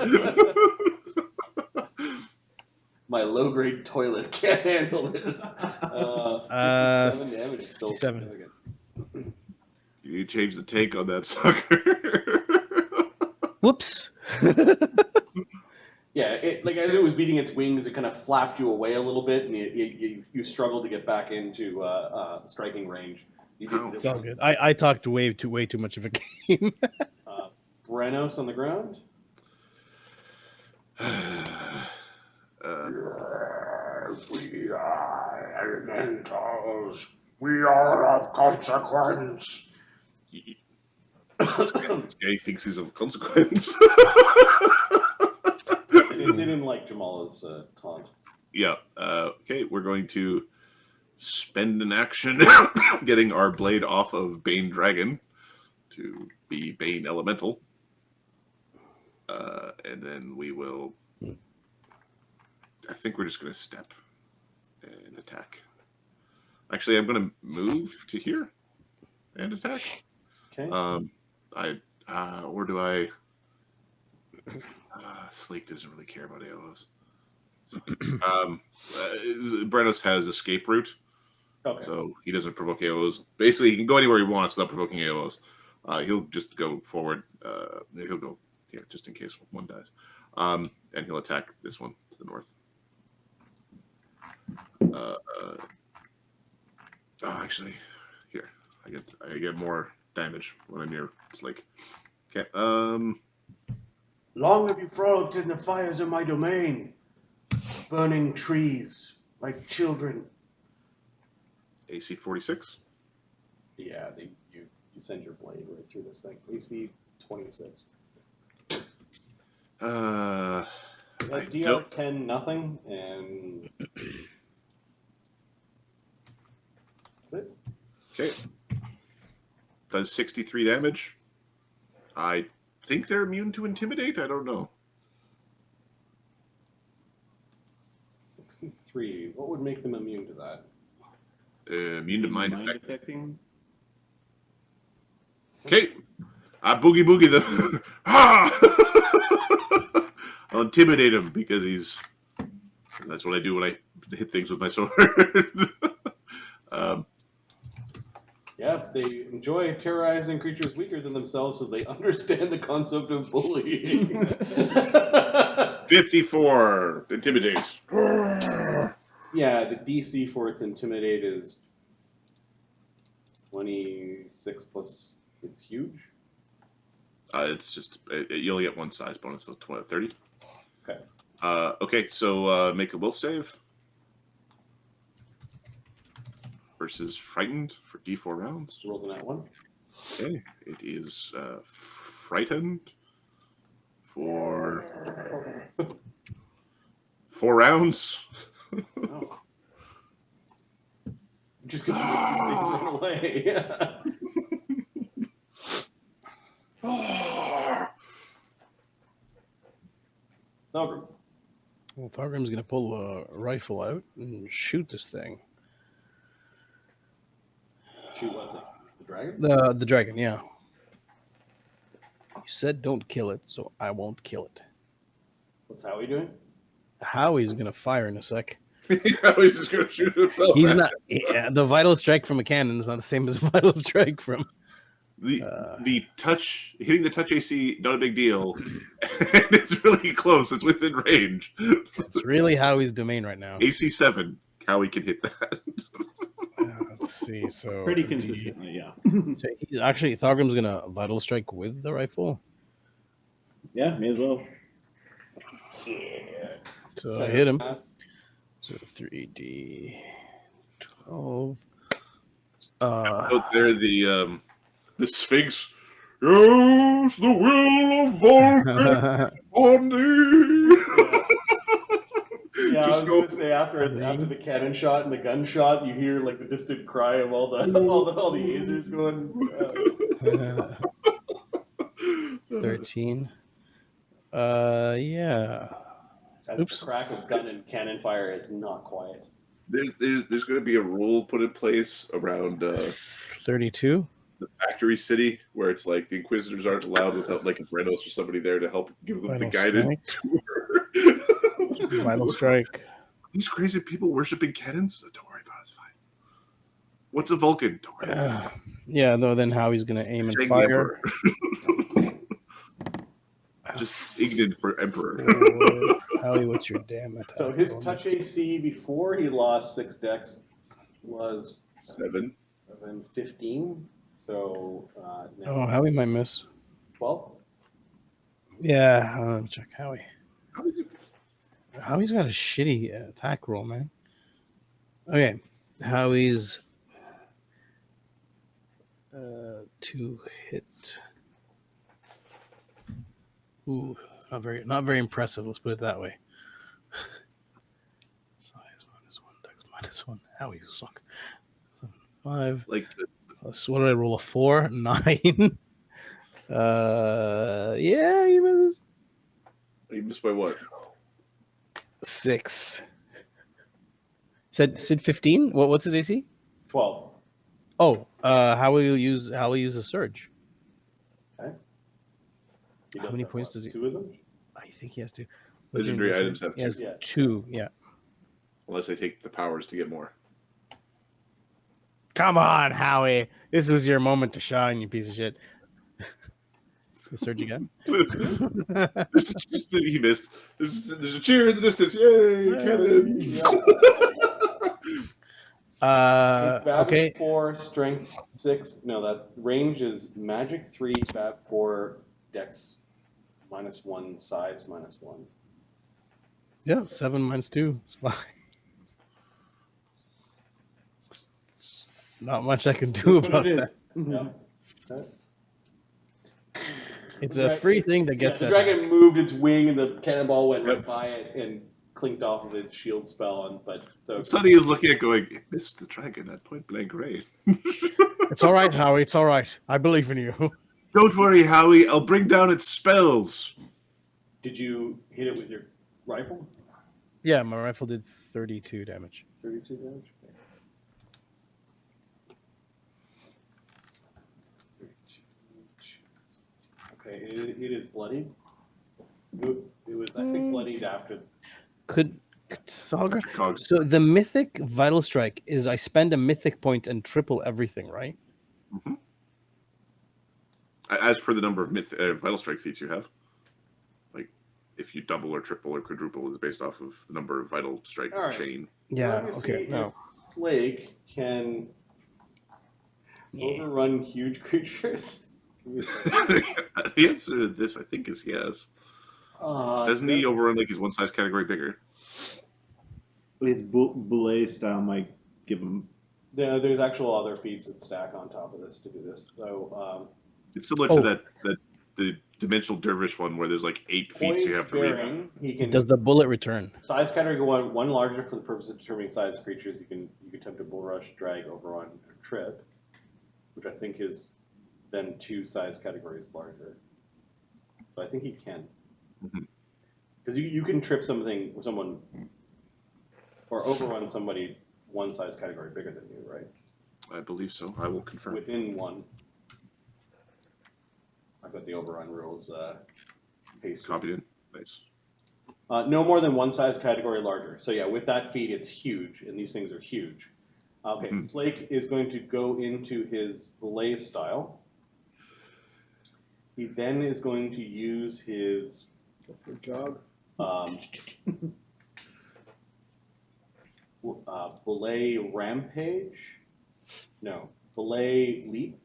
My low-grade toilet can't handle this. 7 damage is still 7. significant. You change the take on that sucker. Whoops. Yeah, like as it was beating its wings, it kind of flapped you away a little bit, and you struggled to get back into striking range. It's all good. I talked way too much of a game. Brennos on the ground. We are elementals. We are of consequence. This guy thinks he's of consequence. They didn't like Djamala's taunt. Yeah. Okay, we're going to spend an action getting our blade off of Bane Dragon to be Bane Elemental. And then we will... I think we're just going to step and attack. Actually, I'm going to move to here and attack. Okay. Or do I... Slake doesn't really care about AOs. So, Brennos has escape route, so he doesn't provoke AOs. Basically, he can go anywhere he wants without provoking AOs. He'll just go forward. He'll go here just in case one dies, and he'll attack this one to the north. Actually, here I get more damage when I'm near Slake. Okay. Long have you frolicked in the fires of my domain, burning trees like children. AC 46. Yeah, you send your blade right through this thing. AC 26. DR 10 nothing, and that's Okay. Does 63 damage. I think they're immune to intimidate. I don't know. 63. What would make them immune to that? Immune to mind effect. affecting. Okay. I boogie them. Ah! I'll intimidate him because that's what I do when I hit things with my sword. Yeah, they enjoy terrorizing creatures weaker than themselves, so they understand the concept of bullying. 54 intimidate. Yeah, the DC for its intimidate is 26 plus. It's huge. It's just you only get one size bonus, so 30. Okay. Okay, so make a will save versus frightened for D4 rounds. Rolls in that one. Okay, it is frightened for 4 rounds. Oh. Just because they run away. Thogrim. Well, Thogrim's gonna pull a rifle out and shoot this thing. Shoot what? The dragon? The dragon, yeah. You said don't kill it, so I won't kill it. What's Howie doing? Howie's gonna fire in a sec. He's just going to shoot himself. He's not. The vital strike from a cannon is not the same as a vital strike from. The touch, hitting the touch AC, not a big deal. And it's really close. It's within range. It's really Howie's domain right now. AC 7, Howie can hit that. Let's see. So Pretty consistently, yeah. So he's actually Thogrim's gonna vital strike with the rifle. Yeah, may as well. Yeah. So I hit him. So 3d 12. Out there, the sphinx. Yes, the will of Vulcan on thee. Yeah, Just I was gonna say after the cannon shot and the gunshot, you hear like the distant cry of all the azers going. 13. Yeah. As the crack of gun and cannon fire is not quiet. There's going to be a rule put in place around 32. the factory city where it's like the Inquisitors aren't allowed without like a Brennos or somebody there to help give them the guided tour. Vital strike. These crazy people worshiping cannons? Don't worry about it. It's fine. What's a Vulcan? Don't worry about it. Yeah, no, then Howie's going to aim and Thank fire. Just ignorant for Emperor. Howie, what's your damn attack? So his touch AC before he lost 6 dex was 7. 15. So now Oh, Howie might miss. 12. Yeah, check Howie. Howie's got a shitty attack roll, man. Okay, Howie's 2 hit. Ooh, not very impressive. Let's put it that way. Size -1, dex -1. Howie, you suck. 5. Like Plus, what did I roll? A 4, 9. Yeah, he misses. you missed by what? 6. Said 15. What's his AC? 12. Oh, how will you use a surge? Okay. How many points does he? 2 of them? I think he has 2. Legendary items have He has 2. 2. Yeah. Unless they take the powers to get more. Come on, Howie. This was your moment to shine, you piece of shit. The surge again. He missed. There's a cheer in the distance. Yay, cannons! Okay. 4, strength 6. No, that range is magic 3, bat 4, dex -1, size -1. Yeah, 7 minus 2. It's fine. It's not much I can do about that. Yeah. Okay. It's a free thing that gets the that. dragon moved its wing and the cannonball went right by it and clinked off of its shield spell, but Sunny is looking at going, it missed the dragon at point blank range. It's all right, Howie. It's all right. I believe in you. Don't worry, Howie. I'll bring down its spells. Did you hit it with your rifle? Yeah, my rifle did 32 damage. 32 damage? Okay, it is bloodied. It was, I think, bloodied after. Could Thogrim? Cogs. So the mythic vital strike is I spend a mythic point and triple everything, right? Mm-hmm. As per the number of vital strike feats you have. Like, if you double or triple or quadruple is based off of the number of vital strike chain. Yeah, Let me see if Flake can overrun huge creatures. The answer to this, I think, is yes. Doesn't he overrun like he's one size category bigger? His belay style might give him. There's actual other feats that stack on top of this to do this. So it's similar to the dimensional dervish one where there's like 8 feats you have to read. Does the bullet return? Size category one larger for the purpose of determining size of creatures. You can attempt a bull rush, drag, overrun, or trip, which I think is then 2 size categories larger. So I think he can. Because you can trip someone, or overrun somebody 1 size category bigger than you, right? I believe so. I will confirm. Within 1. I've got the overrun rules pasted. Copied in. Nice. No more than 1 size category larger. So yeah, with that feat, it's huge, and these things are huge. Okay, Slake is going to go into his belay style. He then is going to use his belay rampage. No, belay leap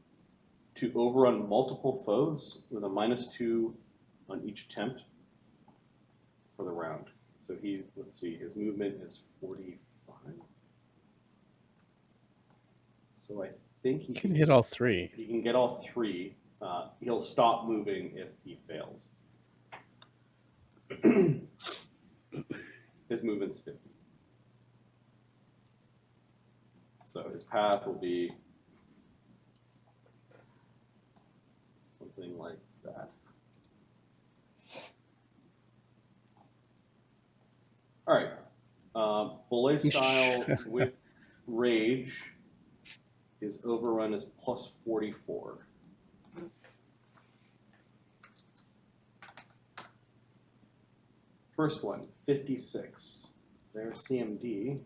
to overrun multiple foes with a -2 on each attempt for the round. So let's see, his movement is 45. So I think he can hit all 3. He can get all 3. He'll stop moving if he fails. His movement's 50. So his path will be something like that. All right. Belay style with rage, his overrun is +44. First one, 56. There's CMD.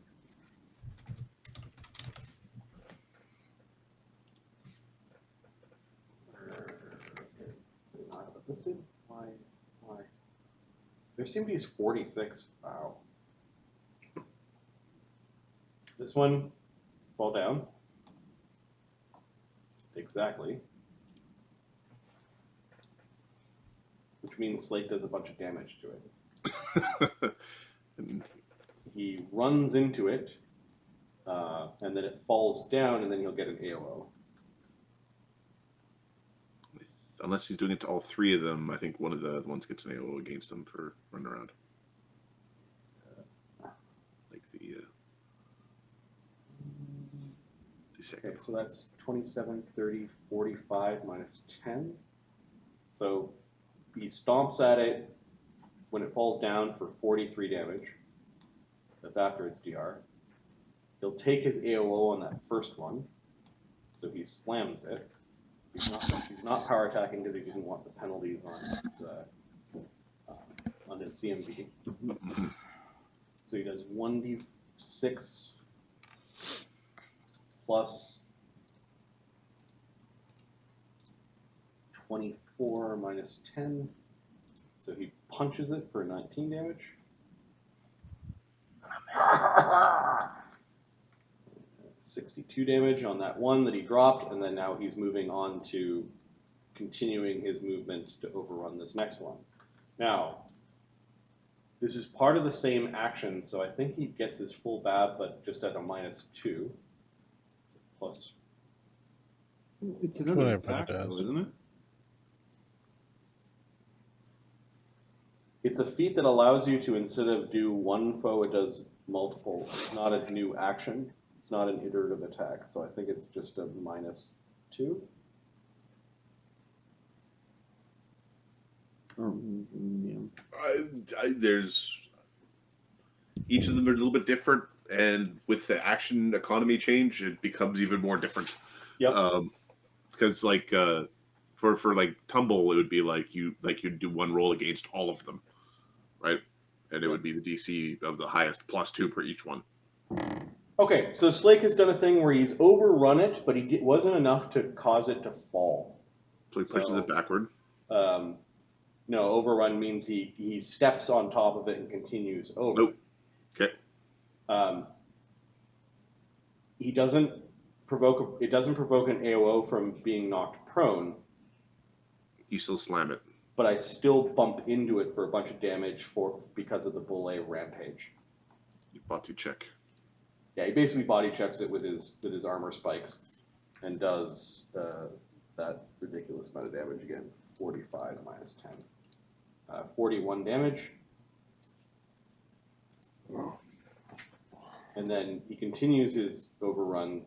Not listed? Why? Their CMD is 46. Wow. This one, fall down. Exactly. Which means Slate does a bunch of damage to it. He runs into it, and then it falls down, and then he'll get an AOO. Unless he's doing it to all 3 of them, I think one of the ones gets an AOO against them for running around. Like the second. Okay, so that's 27, 30, 45 minus 10. So he stomps at it when it falls down for 43 damage. That's after its DR. He'll take his AOO on that first one, so he slams it. He's not power attacking because he didn't want the penalties on his CMB. So he does 1d6 plus 24 minus 10. So he punches it for 19 damage. 62 damage on that one that he dropped, and then now he's moving on to continuing his movement to overrun this next one. Now, this is part of the same action, so I think he gets his full BAB, but just at a -2. Plus. It's another attack, though, isn't it? It's a feat that allows you to, instead of do one foe, it does multiple. It's not a new action. It's not an iterative attack. So I think it's just a -2. There's each of them are a little bit different, and with the action economy change, it becomes even more different. Yep. Because for like tumble, it would be like you'd do one roll against all of them, right? And it would be the DC of the highest +2 per each one. Okay, so Slake has done a thing where he's overrun it, but it wasn't enough to cause it to fall. So he pushes it backward. No, overrun means he steps on top of it and continues over. Nope. Okay. It doesn't provoke an AOO from being knocked prone, You still slam it. but I still bump into it for a bunch of damage because of the Boule rampage. You body check. Yeah, he basically body checks it with his armor spikes and does that ridiculous amount of damage again. 45 minus 10. 41 damage. And then he continues his overrun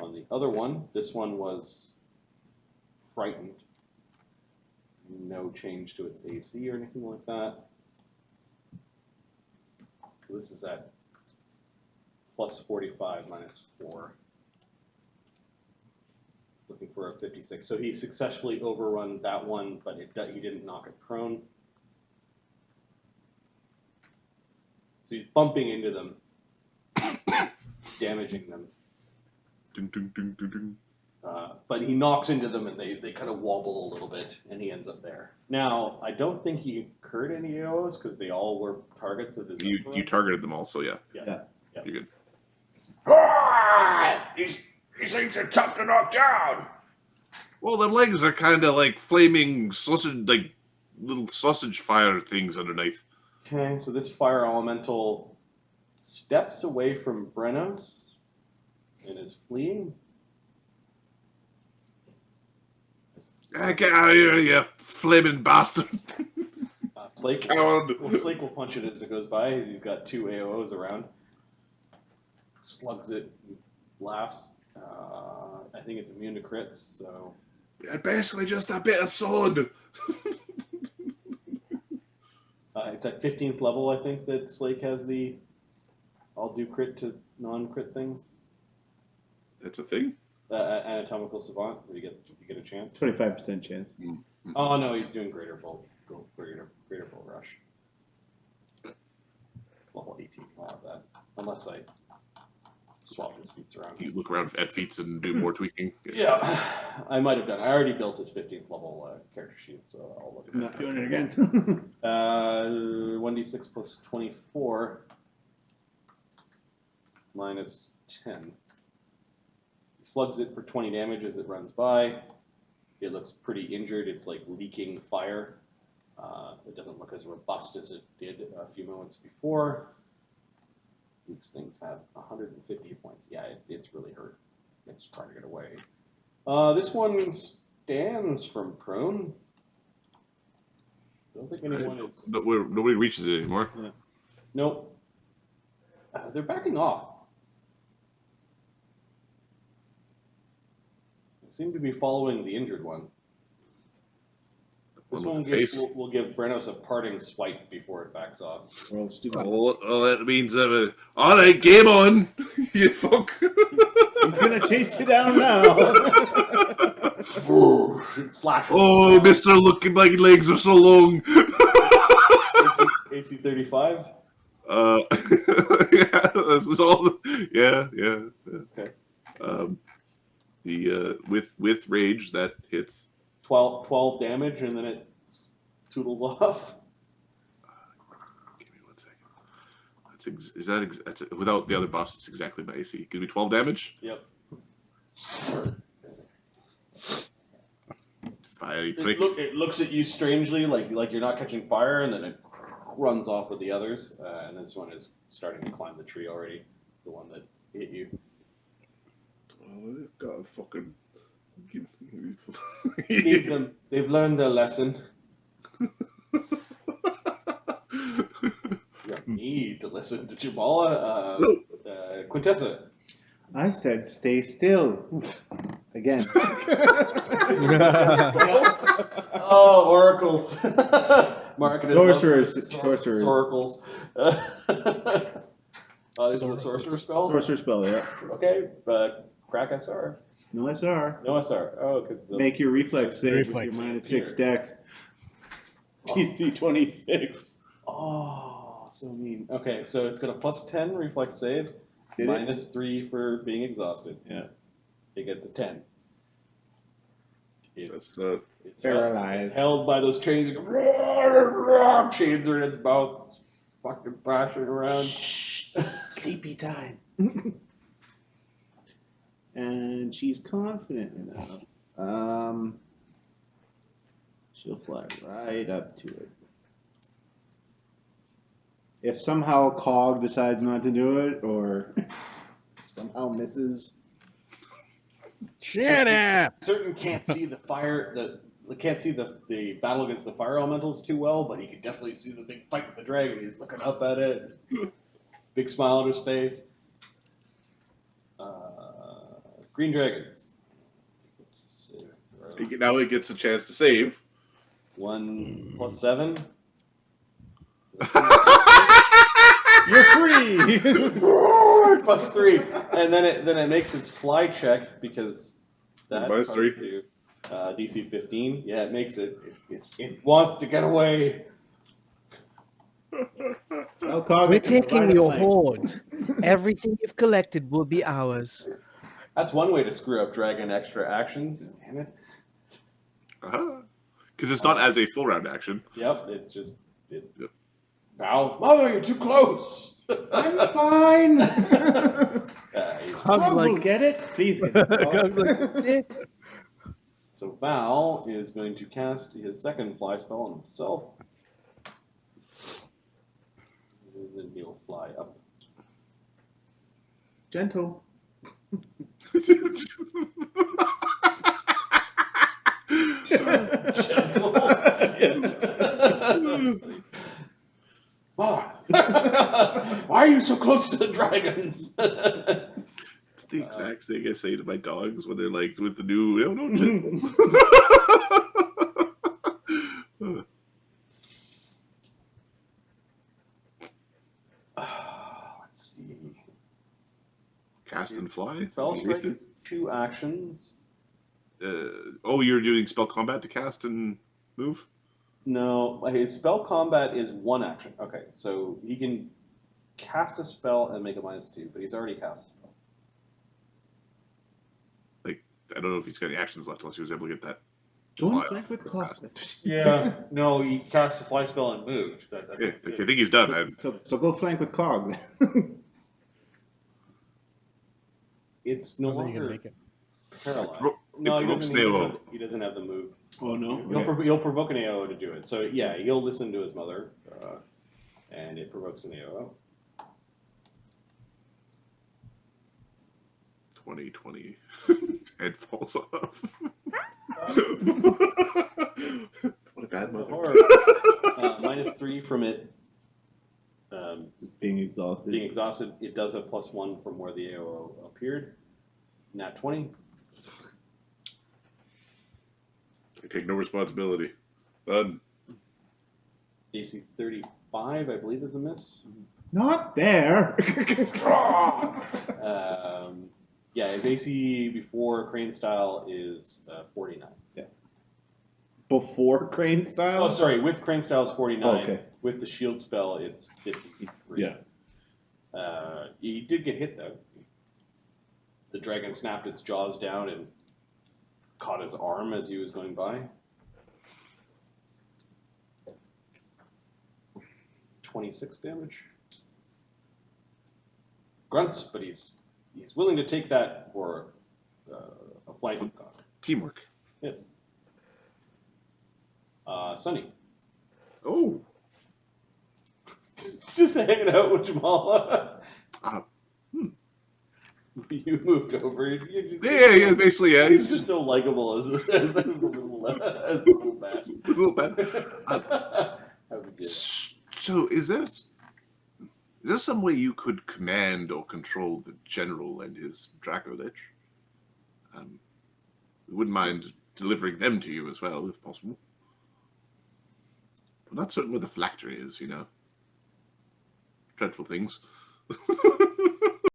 on the other one. This one was frightened. No change to its AC or anything like that. So this is at plus 45 minus 4. Looking for a 56. So he successfully overrun that one, but he didn't knock it prone. So he's bumping into them, damaging them. Ding, ding, ding, ding, ding. But he knocks into them and they kind of wobble a little bit, and he ends up there. Now, I don't think he incurred any AOs because they all were targets of his You targeted them all, so yeah. Yeah. You're good. Ah! These things are tough to knock down. Well, the legs are kind of like flaming sausage, like little sausage fire things underneath. Okay, so this fire elemental steps away from Brennos and is fleeing. Get out of here, you flaming bastard! Slake will punch it as it goes by, as he's got 2 AOs around. Slugs it, laughs. I think it's immune to crits, so... You're basically just a bit of sword. It's at 15th level, I think, that Slake has the I'll do crit to non-crit things. That's a thing? Anatomical Savant, where you get a chance. 25% chance. Mm-hmm. Oh no, he's doing Greater Bull Rush. It's level 18, I'll have that. Unless I swap his feats around. You look around at feats and do more tweaking. Yeah, I might have done. I already built his 15th level character sheet, so I'll look at I'm not doing it again. 1d6 plus 24 minus 10. He slugs it for 20 damage as it runs by. It looks pretty injured. It's like leaking fire. It doesn't look as robust as it did a few moments before. These things have 150 points. Yeah, it's really hurt. It's trying to get away. This one stands from prone. I don't think anyone is... Nobody reaches it anymore. Yeah. Nope. They're backing off. They seem to be following the injured one. This one will give Brennos a parting swipe before it backs off. We're all stupid. Oh, that means, all right, game on, you fuck. I'm gonna chase you down now. Slash. Oh, Mister, looking like your legs are so long. AC 35. Yeah, this is all. Yeah. Okay. With rage that hits 12 damage, and then it toodles off. Give me 1 second. That's without the other buffs. It's exactly my AC. Give me 12 damage. Yep. Fiery prick. It looks at you strangely, like you're not catching fire, and then it runs off with the others. And this one is starting to climb the tree already. The one that hit you. Oh, God, fucking. They've learned their lesson. listen to Djamala. Quintessa. I said stay still. Again. Oh, oracles. Marketed Sorcerers. Oracles. This is a sorcerer spell? Sorcerer spell, yeah. Okay, but crack SR. No SR. No SR. Oh, because the... Make your reflex save Reflex. with your -6 dex. DC 26. Oh, so mean. Okay, so it's got a +10 reflex save, -3 for being exhausted. Yeah. It gets a 10. That's It's paralyzed. It's held by those chains. Chains are in its mouth. It's fucking thrashing around. Sleepy time. And she's confident enough. She'll fly right up to it. If somehow Cog decides not to do it, or somehow misses. Shut up! Certain can't see the fire. Can't see the battle against the fire elementals too well, but he can definitely see the big fight with the dragon. He's looking up at it. Big smile on his face. Green dragons. Let's see. now it gets a chance to save. 1 + 7. You're free! +3, and then it makes its fly check because that -3. to, DC 15. Yeah, it makes it. It wants to get away. Well, Cog, We're can provide taking a your flank. hoard. Everything you've collected will be ours. That's one way to screw up dragon extra actions. Damn it. Because it's not as a full round action. Yep, it's just. Yep. Val, Mother, you're too close. I'm fine! I'm Cog will like, get it. Please get it. I'm Cog. like, eh. So Val is going to cast his second fly spell on himself. And then he'll fly up. Gentle. Mother, why are you so close to the dragons? It's the exact thing I say to my dogs when they're like with the new. Oh, no, gentle. Let's see. Cast and fly. Spell strike is 2 actions. You're doing spell combat to cast and move? No, his spell combat is 1 action. Okay, so he can cast a spell and make a -2, but he's already cast a spell. Like, I don't know if he's got any actions left unless he was able to get that. Don't fly flank off with real Cog. fast. Yeah, no, he cast a fly spell and moved. That's Yeah, what I it think he's done. So go flank with Cog. It's no I don't think you can longer make it. paralyzed. Pro- No, it he provokes doesn't, an AO. he doesn't have the move. Oh, no? He'll provoke an AO to do it. So yeah, he'll listen to his mother, and it provokes an AO. 2020. Head falls off. What a bad mother. Or -3 from it Being exhausted. being exhausted. It does a +1 from where the AO appeared. Nat 20. I take no responsibility. Done. AC 35, I believe, is a miss. Not there! Yeah, his AC before Crane Style is 49. Before Crane Style? Oh, sorry, with Crane Style is 49. Oh, okay. With the shield spell, it's 53. Yeah. He did get hit, though. The dragon snapped its jaws down and caught his arm as he was going by. 26 damage. Grunts, but he's willing to take that for a flanking cock. Teamwork. Yeah. Sunny. Oh. Just hanging out with Djamala. You moved over. Yeah, basically, yeah. He's just so likable as the little bat. A little bad. That would be good. So is that Is there some way you could command or control the general and his Dracolich? We wouldn't mind delivering them to you as well, if possible. We're not certain where the phylactery is, you know. Dreadful things.